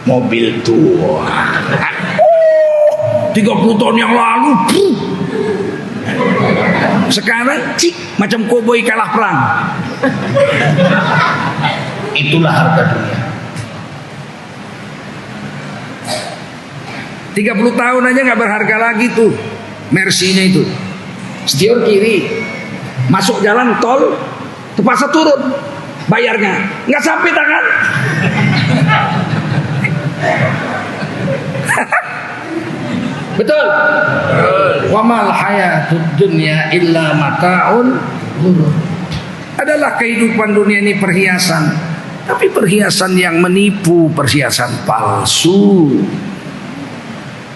mobil tua. 30 tahun yang lalu. Sekarang cik macam koboi kalah perang. Itulah harga dunia. 30 tahun aja nggak berharga lagi tuh Mercy-nya itu. Setior kiri, masuk jalan tol, terpaksa turun, bayarnya nggak sampai tangan. Betul. Wa mal hayatud dunya illa mata'ul ghurur. Adalah kehidupan dunia ini perhiasan, tapi perhiasan yang menipu, perhiasan palsu.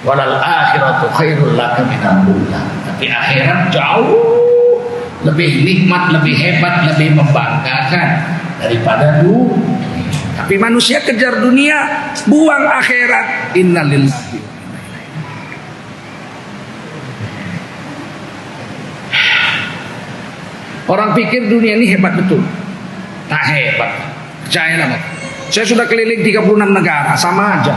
Walal akhiratu khairul laka minal ula. Tapi akhirat jauh lebih nikmat, lebih hebat, lebih membanggakan daripada dunia. Tapi manusia kejar dunia, buang akhirat. Innalillahi. Orang pikir dunia ini hebat betul. Tak hebat. Percayalah. Saya sudah keliling 36 negara, sama aja.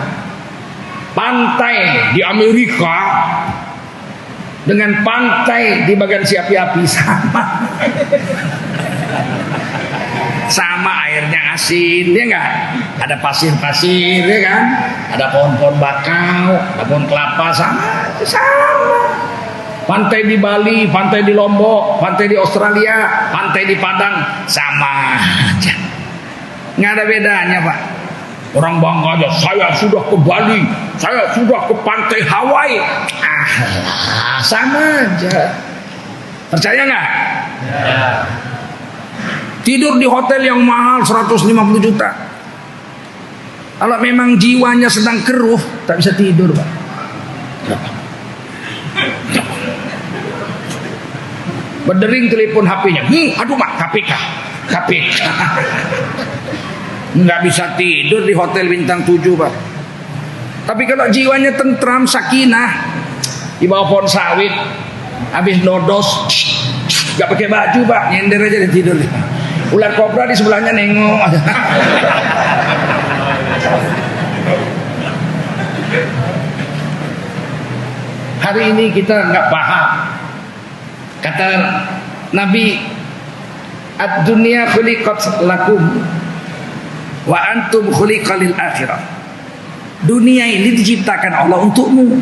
Pantai di Amerika dengan pantai di bagian api-api sama. Sama, airnya asin, ya enggak? Ada pasir-pasir, ya kan? Ada pohon-pohon bakau, ada pohon kelapa, sama. Pantai di Bali, pantai di Lombok, pantai di Australia, pantai di Padang, sama aja. Nggak ada bedanya Pak. Orang bangga aja, saya sudah ke Bali, saya sudah ke pantai Hawaii. Sama aja. Percaya nggak? Ya. Tidur di hotel yang mahal 150 juta. Kalau memang jiwanya sedang keruh, tak bisa tidur Pak. berdering telepon HP-nya. Aduh mak, KPK. Nggak bisa tidur di hotel bintang 7 Pak. Tapi kalau jiwanya tentram, sakinah, di bawah pohon sawit, habis nodos, nggak pakai baju Pak, nyender aja di tidur. Ular kobra di sebelahnya nengok. Hari ini kita nggak paham. Kata Nabi, ad-dunya khuliqat lakum wa antum khuliqa lil akhirah. Dunia ini diciptakan Allah untukmu,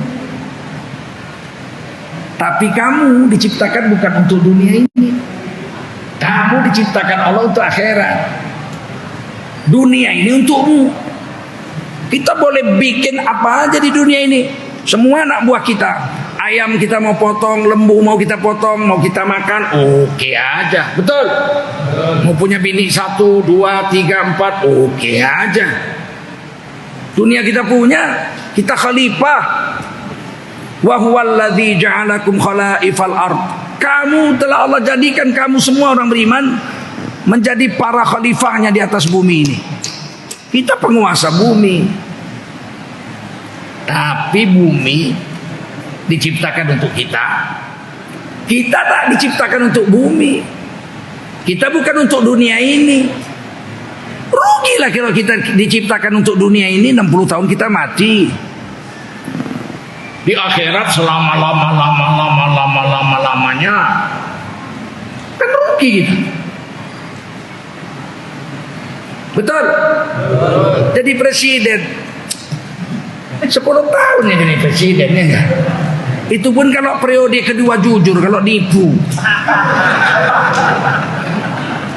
tapi kamu diciptakan bukan untuk dunia ini. Kamu diciptakan Allah untuk akhirat. Dunia ini untukmu. Kita boleh bikin apa aja di dunia ini. Semua anak buah kita, ayam kita mau potong, lembu mau kita potong, mau kita makan, oke aja, betul? Mau punya bini 1, 2, 3, 4, oke aja. Dunia kita punya, kita khalifah. Wa huwallazi ja'alakum khalaifal ard. Kamu telah Allah jadikan kamu semua orang beriman menjadi para khalifahnya di atas bumi ini. Kita penguasa bumi. Tapi bumi diciptakan untuk kita. Kita tak diciptakan untuk bumi. Kita bukan untuk dunia ini. Rugilah kalau kita diciptakan untuk dunia ini, 60 tahun kita mati. Di akhirat selama-lamanya kan rugi gitu. Betul? Jadi presiden 10 tahun ya jadi presidennya enggak. Itu pun kalau periode kedua jujur, kalau nipu.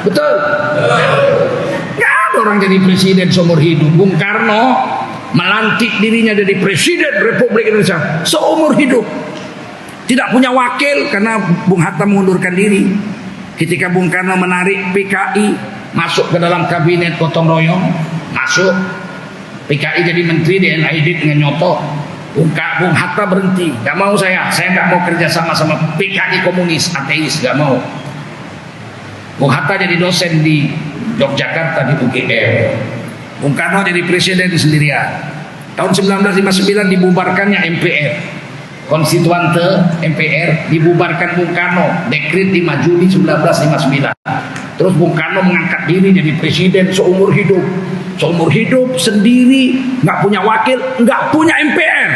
Betul? Nggak ada orang jadi presiden seumur hidup. Bung Karno melantik dirinya jadi presiden Republik Indonesia seumur hidup. Tidak punya wakil karena Bung Hatta mengundurkan diri. Ketika Bung Karno menarik PKI masuk ke dalam kabinet gotong royong, masuk PKI jadi menteri di NID dengan nyoto. Bung Hatta berhenti, gak mau saya gak mau kerja sama PKI komunis, ateis, gak mau. Bung Hatta jadi dosen di Yogyakarta di UGM. Bung Karno jadi presiden sendirian. Tahun 1959 dibubarkannya MPR, konstituante MPR dibubarkan Bung Karno, dekret 5 Juli 1959. Terus Bung Karno mengangkat diri jadi presiden seumur hidup. Seumur hidup sendiri, nggak punya wakil, nggak punya MPR.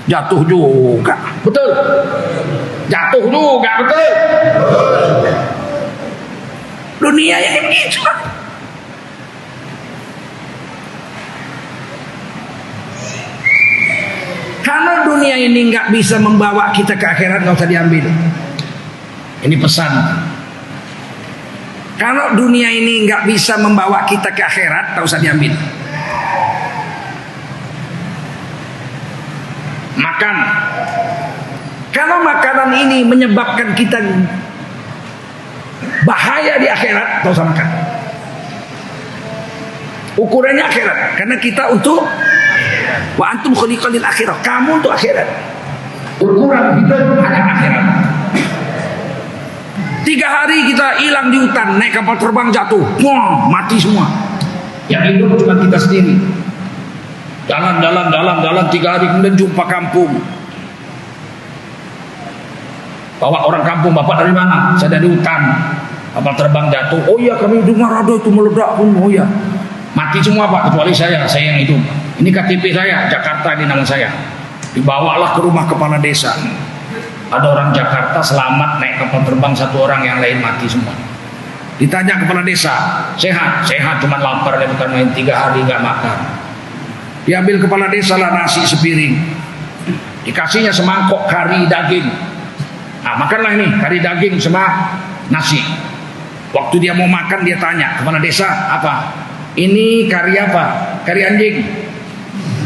Jatuh juga, betul? Jatuh juga, betul? Dunia yang gitu. Karena dunia ini nggak bisa membawa kita ke akhirat, nggak usah diambil. Ini pesan. Kalau dunia ini nggak bisa membawa kita ke akhirat, tak usah diambil. Makan. Kalau makanan ini menyebabkan kita bahaya di akhirat, tak usah makan. Ukurannya akhirat, karena kita untuk wa antum khuliqal lil akhirah. Kamu untuk akhirat. Ukuran kita hanya akhirat. 3 hari kita hilang di hutan, naik kapal terbang jatuh, wah, mati semua. Yang hidup cuma kita sendiri. Jalan 3 hari kemudian jumpa kampung. Bawa orang kampung, bapak dari mana? Saya dari hutan. Kapal terbang jatuh. Oh iya, kami dengar ada itu meledak pun. Oh iya. Mati semua Pak, kecuali saya yang hidup. Ini KTP saya, Jakarta ini nama saya. Dibawalah ke rumah kepala desa. Ada orang Jakarta selamat naik kapal terbang, 1 orang, yang lain mati semua. Ditanya kepala desa, sehat, cuma lapar, dia bukan main 3 hari nggak makan. Diambil kepala desa lah nasi sepiring, dikasihnya semangkok kari daging. Nah, makanlah ini kari daging sama nasi. Waktu dia mau makan dia tanya kepala desa, apa? Ini kari apa? Kari anjing.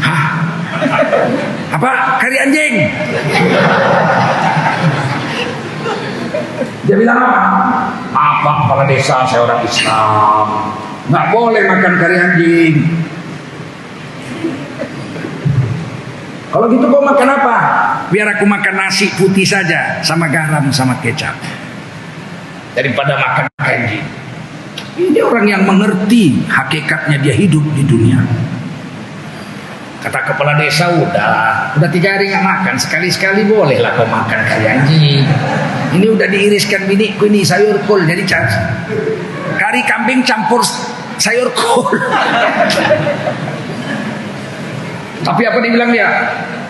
Hah? Apa? Kari anjing. Dia bilang apa? Apa kepala desa, saya orang Islam, nggak boleh makan kari anjing. Kalau gitu kau makan apa? Biar aku makan nasi putih saja sama garam sama kecap daripada makan kanji. Ini orang yang mengerti hakikatnya dia hidup di dunia. Kata kepala desa, udah 3 hari nggak makan, sekali-sekali bolehlah kau makan kari anjing. Ini udah diiriskan biniku ini sayur kol, jadi kari kambing campur sayur kol. Tapi apa dibilang dia?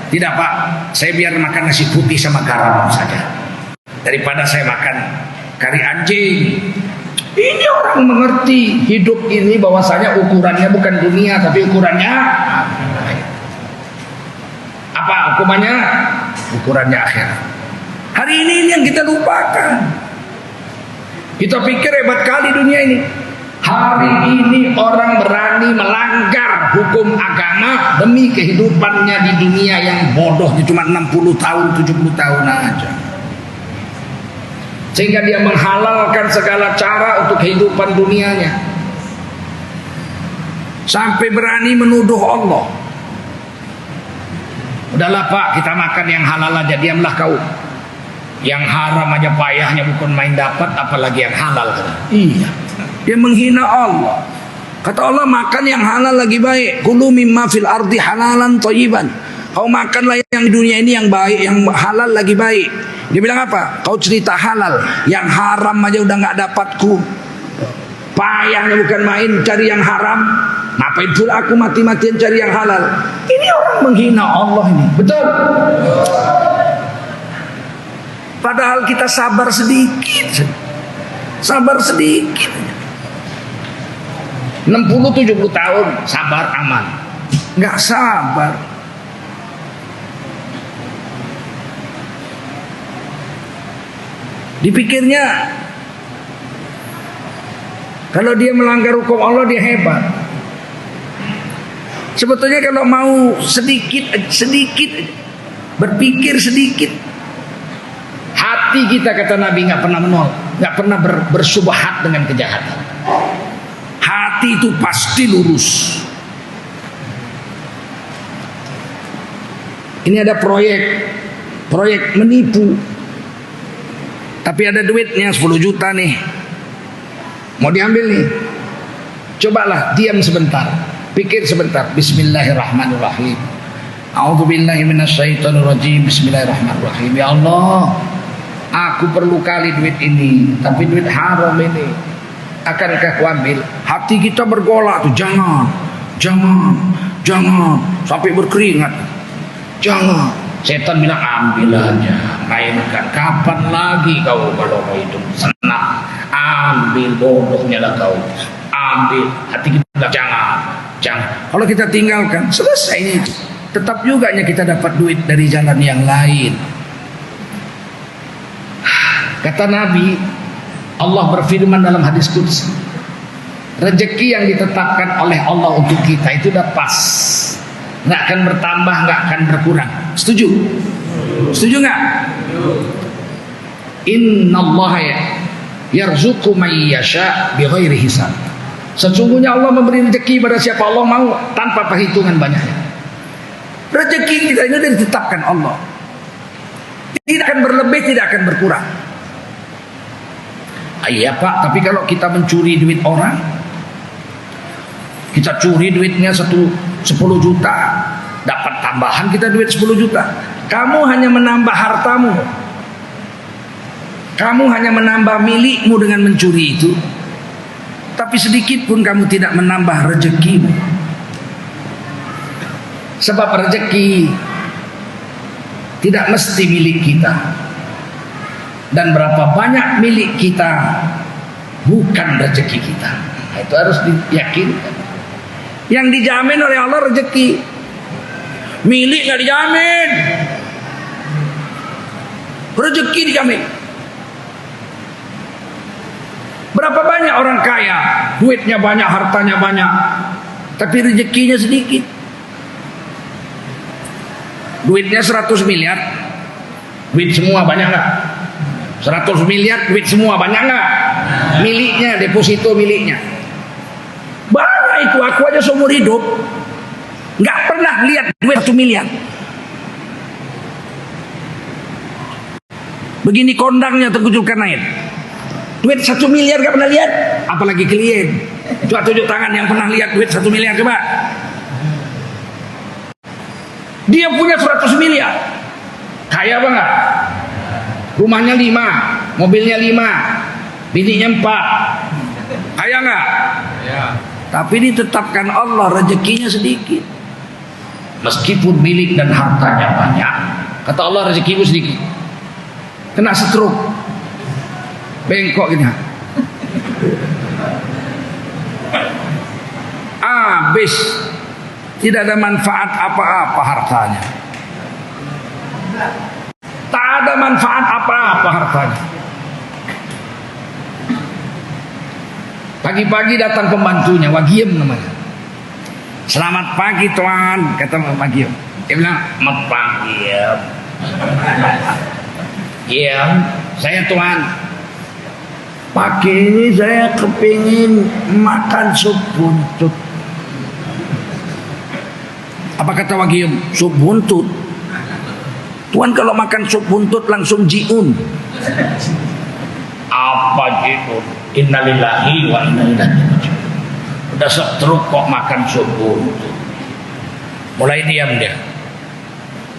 Tidak Pak, saya biar makan nasi putih sama garam saja daripada saya makan kari anjing. Ini orang mengerti hidup ini bahwasanya ukurannya bukan dunia tapi ukurannya apa? Hukumannya ukurannya akhirat. Hari ini yang kita lupakan. Kita pikir hebat kali dunia ini. Hari ini orang berani melanggar hukum agama demi kehidupannya di dunia yang bodohnya cuma 60 tahun 70 tahun aja. Sehingga dia menghalalkan segala cara untuk kehidupan dunianya. Sampai berani menuduh Allah. Udahlah Pak, kita makan yang halal aja, diamlah kau. Yang haram aja payahnya bukan main dapat, apalagi yang halal. Iya, dia menghina Allah. Kata Allah, makan yang halal lagi baik. Kulu mimma fil ardi halalan thayyiban. Kau makanlah yang di dunia ini yang baik, yang halal lagi baik. Dia bilang apa? Kau cerita halal, yang haram aja udah nggak dapatku. Payahnya bukan main cari yang haram. Ngapain pula aku mati-matian cari yang halal? Ini orang menghina Allah ini. Betul? Padahal kita sabar sedikit. Sabar sedikit. 60-70 tahun sabar aman. Nggak sabar. Dipikirnya kalau dia melanggar hukum Allah dia hebat. Sebetulnya kalau mau sedikit berpikir sedikit, hati kita kata Nabi nggak pernah menolak, nggak pernah bersubhat dengan kejahatan. Hati itu pasti lurus. Ini ada proyek menipu. Tapi ada duitnya 10 juta nih. Mau diambil nih. Cobalah diam sebentar. Pikir sebentar. Bismillahirrahmanirrahim. A'udzubillahi minasyaitonirrajim. Bismillahirrahmanirrahim. Ya Allah, aku perlu kali duit ini, tapi duit haram ini. Akankah aku ambil? Hati kita bergolak tuh, jangan. Sampai berkeringat. Jangan. Setan bilang ambil aja, mainkan. Kapan lagi kau kalau mau hidup senang? Ambil, bodohnya lah kau. Ambil. Hati kita bilang jangan. Kalau kita tinggalkan, selesai ini. Tetap juga kita dapat duit dari jalan yang lain. Kata Nabi, Allah berfirman dalam hadis qudsi, rezeki yang ditetapkan oleh Allah untuk kita itu udah pas. Nggak akan bertambah, nggak akan berkurang. Setuju? Setuju nggak? Innallaha yarzuqu may yasha bighairi hisab. Sesungguhnya Allah memberi rezeki pada siapa Allah mau tanpa perhitungan banyaknya. Rezeki kita ini ditetapkan Allah. Tidak akan berlebih, tidak akan berkurang. Iya Pak, tapi kalau kita mencuri duit orang, kita curi duitnya 10 juta, dapat tambahan kita duit 10 juta. Kamu hanya menambah hartamu. Kamu hanya menambah milikmu dengan mencuri itu. Tapi sedikit pun kamu tidak menambah rezekimu. Sebab rezeki tidak mesti milik kita. Dan berapa banyak milik kita bukan rezeki kita. Nah, itu harus diyakinkan. Yang dijamin oleh Allah rezeki. Milik nggak dijamin. Rezeki dijamin. Berapa banyak orang kaya, duitnya banyak, hartanya banyak, tapi rezekinya sedikit. Duitnya 100 miliar, duit semua banyak nggak? 100 miliar, duit semua banyak nggak? Miliknya, deposito miliknya. Banyak itu, aku aja seumur hidup nggak pernah lihat duit 1 miliar. Begini kondangnya terkucurkan air. Duit 1 miliar gak pernah lihat, apalagi klien. Coba tunjuk tangan yang pernah lihat duit 1 miliar coba. Dia punya 100 miliar. Kaya apa enggak? Rumahnya 5, mobilnya 5, bininya 4. Kaya enggak? Ya. Tapi ditetapkan Allah rezekinya sedikit. Meskipun milik dan hartanya banyak, kata Allah rezekimu sedikit. Kena stroke, bengkok gini. Habis, tidak ada manfaat apa-apa hartanya. Tak ada manfaat apa-apa hartanya. Pagi-pagi datang pembantunya, Wagiem namanya. Selamat pagi tuan, kata Wagiem. Dia bilang, selamat pagi ya. Iya, saya tuan. Pagi ini saya kepingin makan sup buntut. Apa kata Wagiem? Sup buntut. Tuan kalau makan sup buntut langsung jiun. Apa jiun? Innalillahi wa inna ilaihi raji'un. Udah stroke kok makan sup buntut. Mulai diam dia.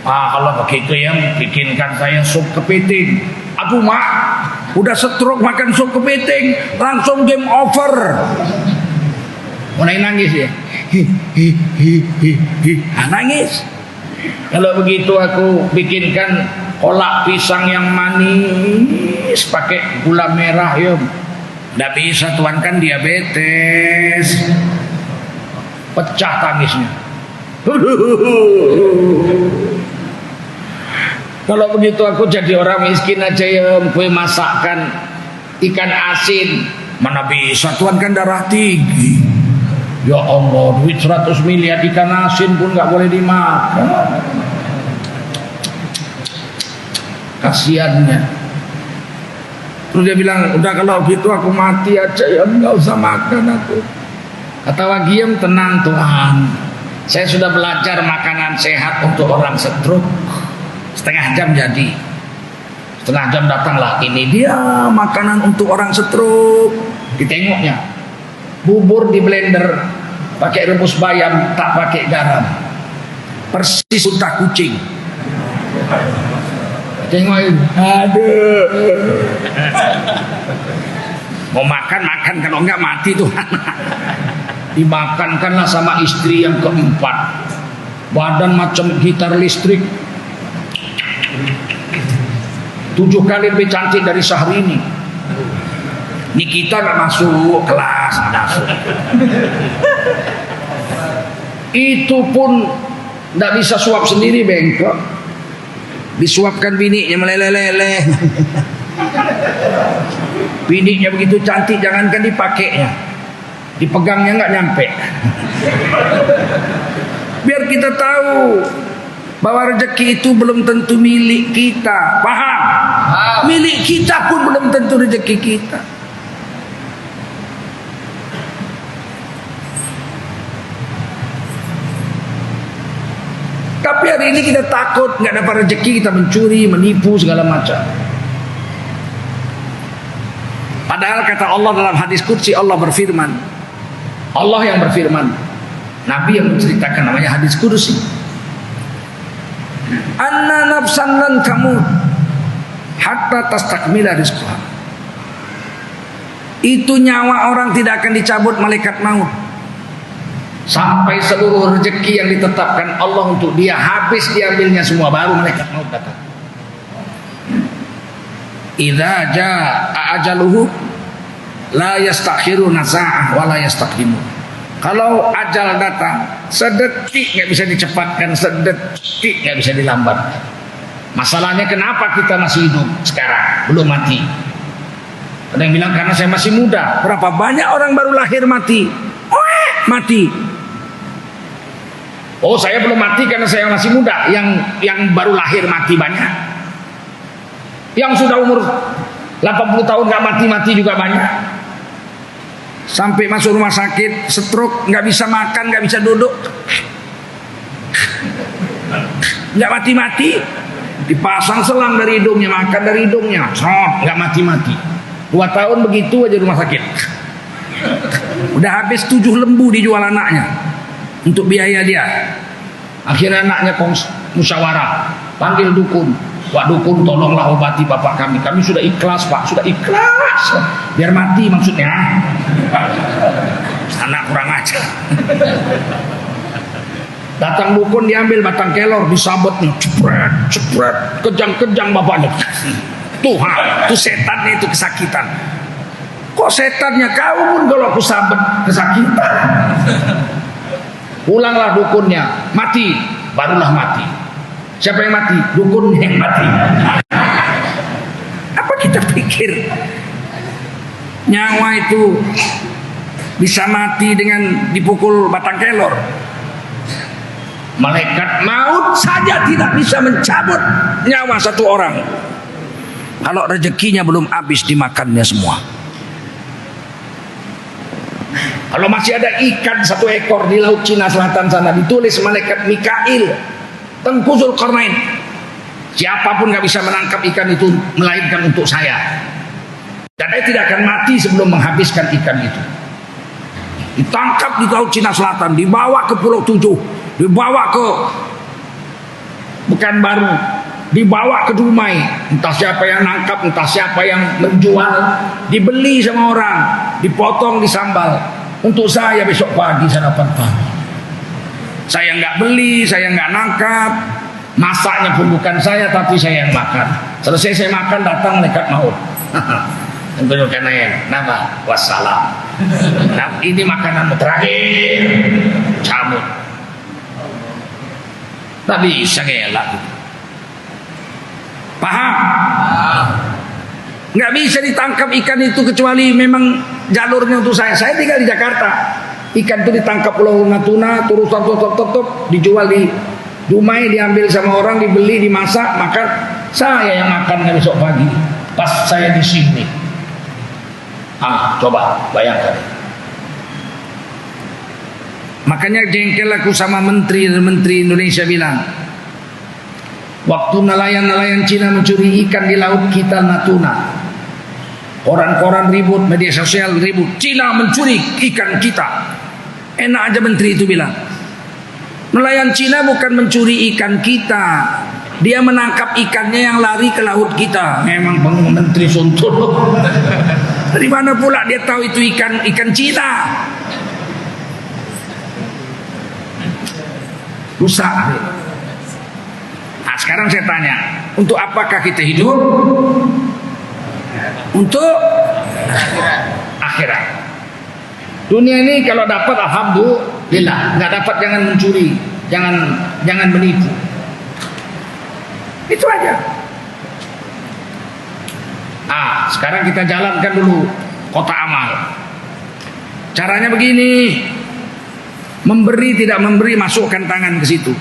Kalau begitu ya bikinkan saya sup kepiting. Aduh mak, udah stroke makan sup kepiting, langsung game over. Mulai nangis ya. Nangis. Kalau begitu aku bikinkan kolak pisang yang manis pakai gula merah ya. Nggak bisa tuan, kan diabetes. Pecah tangisnya. Kalau begitu aku jadi orang miskin aja ya. Kue masakkan ikan asin, mana bisa tuan, kan darah tinggi. Ya Allah, duit 100 miliar ikan asin pun nggak boleh dimakan. Kasiannya. Terus dia bilang, udah kalau gitu aku mati aja ya, nggak usah makan aku. Kata Wagiem, tenang Tuhan, saya sudah belajar makanan sehat untuk orang stroke. Setengah jam jadi. Setengah jam datanglah, ini dia makanan untuk orang stroke. Ditengoknya, bubur di blender, pakai rebus bayam, tak pakai garam, persis unta kucing. Tengokin, aduh. Mau makan, kalau enggak mati tuh. Dimakankanlah sama istri yang keempat. Badan macam gitar listrik. 7 kali lebih cantik dari Syahrini. Nikita nggak masuk kelas, masuk. Itu pun nggak bisa suap sendiri, bengkok. Disuapkan bininya meleleh-leleh. Bininya begitu cantik, jangankan dipakainya, dipegangnya nggak nyampe. Biar kita tahu bahwa rezeki itu belum tentu milik kita. Paham? Milik kita pun belum tentu rezeki kita. Tapi hari ini kita takut nggak dapat rezeki, kita mencuri, menipu segala macam. Padahal kata Allah dalam hadis qudsi, Allah berfirman. Allah yang berfirman. Nabi yang menceritakan, namanya hadis qudsi. Anna nafsan lan tamut hatta tastakmila rizqaha. Itu nyawa orang tidak akan dicabut malaikat maut sampai seluruh rezeki yang ditetapkan Allah untuk dia habis diambilnya semua, baru malaikat maut datang. Idza jaa ajaluhu la yastakhiruna sa'ah wa la yastaqdimun. Kalau ajal datang, sedetik nggak bisa dicepatkan, sedetik nggak bisa dilambatkan. Masalahnya kenapa kita masih hidup sekarang, belum mati? Ada yang bilang karena saya masih muda. Berapa banyak orang baru lahir mati? Mati. Oh, saya belum mati karena saya masih muda. Yang baru lahir mati banyak. Yang sudah umur 80 tahun nggak mati juga banyak. Sampai masuk rumah sakit, stroke, nggak bisa makan, nggak bisa duduk, nggak mati-mati. dipasang selang dari hidungnya, makan dari hidungnya, nggak mati-mati. 2 tahun begitu aja rumah sakit. Udah habis 7 lembu dijual anaknya untuk biaya dia. Akhirnya anaknya musyawarah, panggil dukun. Pak dukun, tolonglah obati bapak kami. Kami sudah ikhlas pak, sudah ikhlas. Biar mati maksudnya. Anak kurang ajar. Datang dukun, diambil batang kelor, disabetnya, cepret, cepret, kejang-kejang bapaknya. Tuhan, itu setannya itu kesakitan. Kok setannya kau pun kalau aku sabet kesakitan. Pulanglah dukunnya, mati, barulah mati. Siapa yang mati? Dukunnya yang mati. Apa kita pikir nyawa itu bisa mati dengan dipukul batang kelor? Malaikat maut saja tidak bisa mencabut nyawa satu orang kalau rezekinya belum habis dimakannya semua. Kalau masih ada ikan 1 ekor di laut Cina Selatan sana, ditulis malaikat Mikail, Tengku Zulkarnain, siapapun gak bisa menangkap ikan itu melainkan untuk saya. Dan saya tidak akan mati sebelum menghabiskan ikan itu. Ditangkap di laut Cina Selatan, dibawa ke Pulau 7, dibawa ke Pekanbaru, dibawa ke Dumai. Entah siapa yang nangkap, entah siapa yang menjual, dibeli sama orang, dipotong, disambal. Untuk saya besok pagi sarapan pagi. Saya nggak beli, saya nggak nangkap, masaknya pun bukan saya, tapi saya yang makan. Selesai saya makan, datang malaikat maut. Tentunya nama wassalam. Nah, ini makananmu terakhir, cabut. Tak bisa ngelak gitu. Paham? Nggak bisa ditangkap ikan itu kecuali memang jalurnya untuk saya. Saya tinggal di Jakarta. Ikan itu ditangkap Pulau Natuna, terus dijual di Dumai, diambil sama orang, dibeli, dimasak, makan. Saya yang makan besok pagi. Pas saya di sini. Coba bayangkan. Makanya jengkel aku sama menteri Indonesia bilang, waktu nelayan Cina mencuri ikan di laut kita Natuna, koran-koran ribut, media sosial ribut, Cina mencuri ikan kita. Enak aja menteri itu bilang, nelayan Cina bukan mencuri ikan kita, dia menangkap ikannya yang lari ke laut kita. Memang menteri suntur. Dari mana pula dia tahu itu ikan Cina? Rusak. Nah, sekarang saya tanya, untuk apakah kita hidup? Untuk akhirat. Dunia ini kalau dapat alhamdulillah, nggak dapat jangan mencuri, jangan menipu. Itu aja. Sekarang kita jalankan dulu kota amal. Caranya begini. Memberi tidak memberi, masukkan tangan ke situ.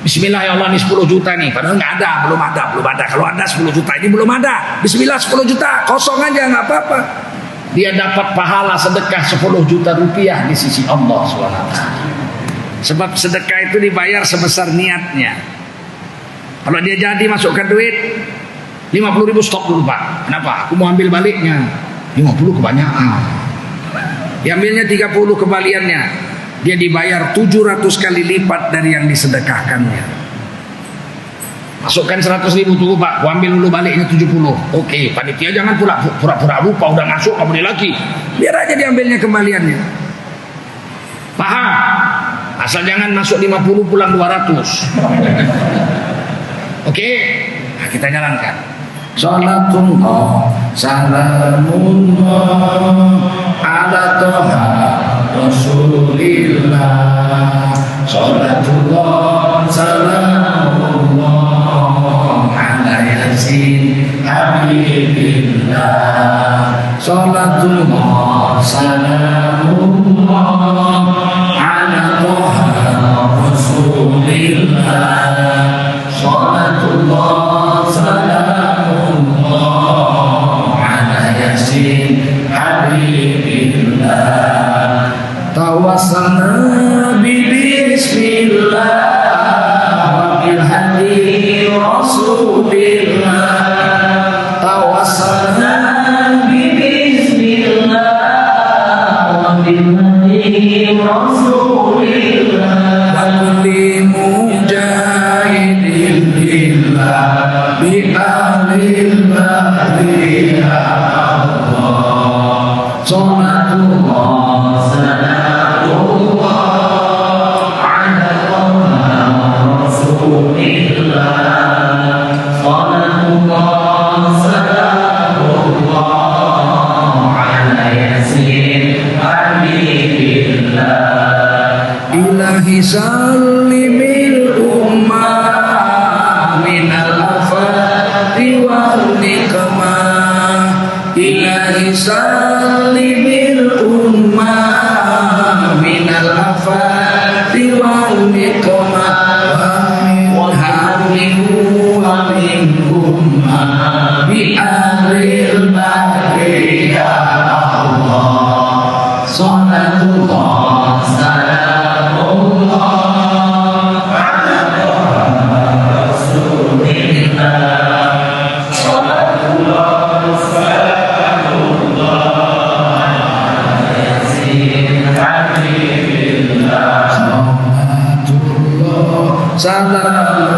Bismillah ya Allah, ini 10 juta nih. Padahal nggak ada, belum ada. Kalau ada 10 juta, ini belum ada. Bismillah 10 juta, kosong aja nggak apa-apa. Dia dapat pahala sedekah 10 juta rupiah di sisi Allah SWT. Sebab sedekah itu dibayar sebesar niatnya. Kalau dia jadi masukkan duit 50.000, stop dulu Pak. Kenapa? Aku mau ambil baliknya. 50 kebanyakan. Diambilnya 30 kembaliannya. Dia dibayar 700 kali lipat dari yang disedekahkannya. Masukkan 100.000 dulu Pak, gua ambil dulu baliknya 70. Oke, panitia jangan pura-pura lupa, udah masuk kamu beli lagi. Biar aja diambilnya kembaliannya. Paham? Asal jangan masuk 50 pulang 200. Oke? Nah, kita jalankan. Salatullah salamullah ala toha Rasulillah. Salatullah salamullah ala yasin habibillah. Salatullah salamullah ala toha Rasulillah. Salatullah salamullah ala yasin habibillah. Tawassalna bi bismillah wa bil hadi salimil ummah minal afati wal nikmah. Ilahi salimil ummah minal afati wal nikmah. Wa hamlihu wa min ummah bi amril badri ya Allah. Salatullah salamullah ala rasulillah. Salatullah salamullah ala yasin habibillah. Salatullah salamullah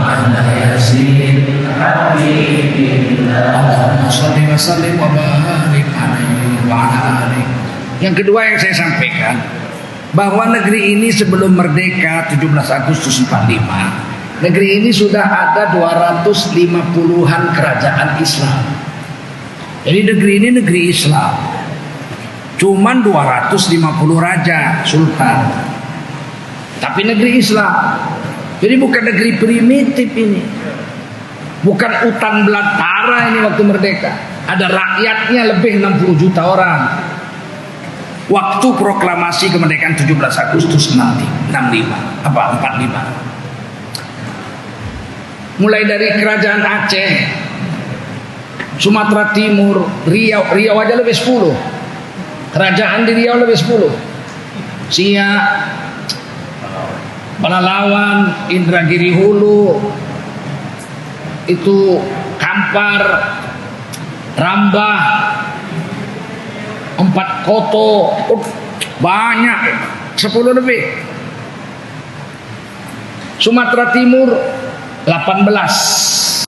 ala yasin habibillah. Allahumma shalli wa sallim wa barik alaihi wa ala alihi. Yang kedua yang saya sampaikan, bahwa negeri ini sebelum merdeka 17 Agustus 45, negeri ini sudah ada 250-an kerajaan Islam. Jadi negeri ini negeri Islam. Cuman 250 raja, sultan. Tapi negeri Islam. Jadi bukan negeri primitif ini. Bukan hutan belantara ini waktu merdeka. Ada rakyatnya lebih 60 juta orang. Waktu proklamasi kemerdekaan 17 Agustus 45. Mulai dari kerajaan Aceh, Sumatera Timur, Riau aja lebih 10. Kerajaan di Riau lebih 10. Siak, Pelalawan, Indragiri Hulu, itu Kampar, Rambah, Empat Koto, banyak, 10 lebih. Sumatera Timur 18,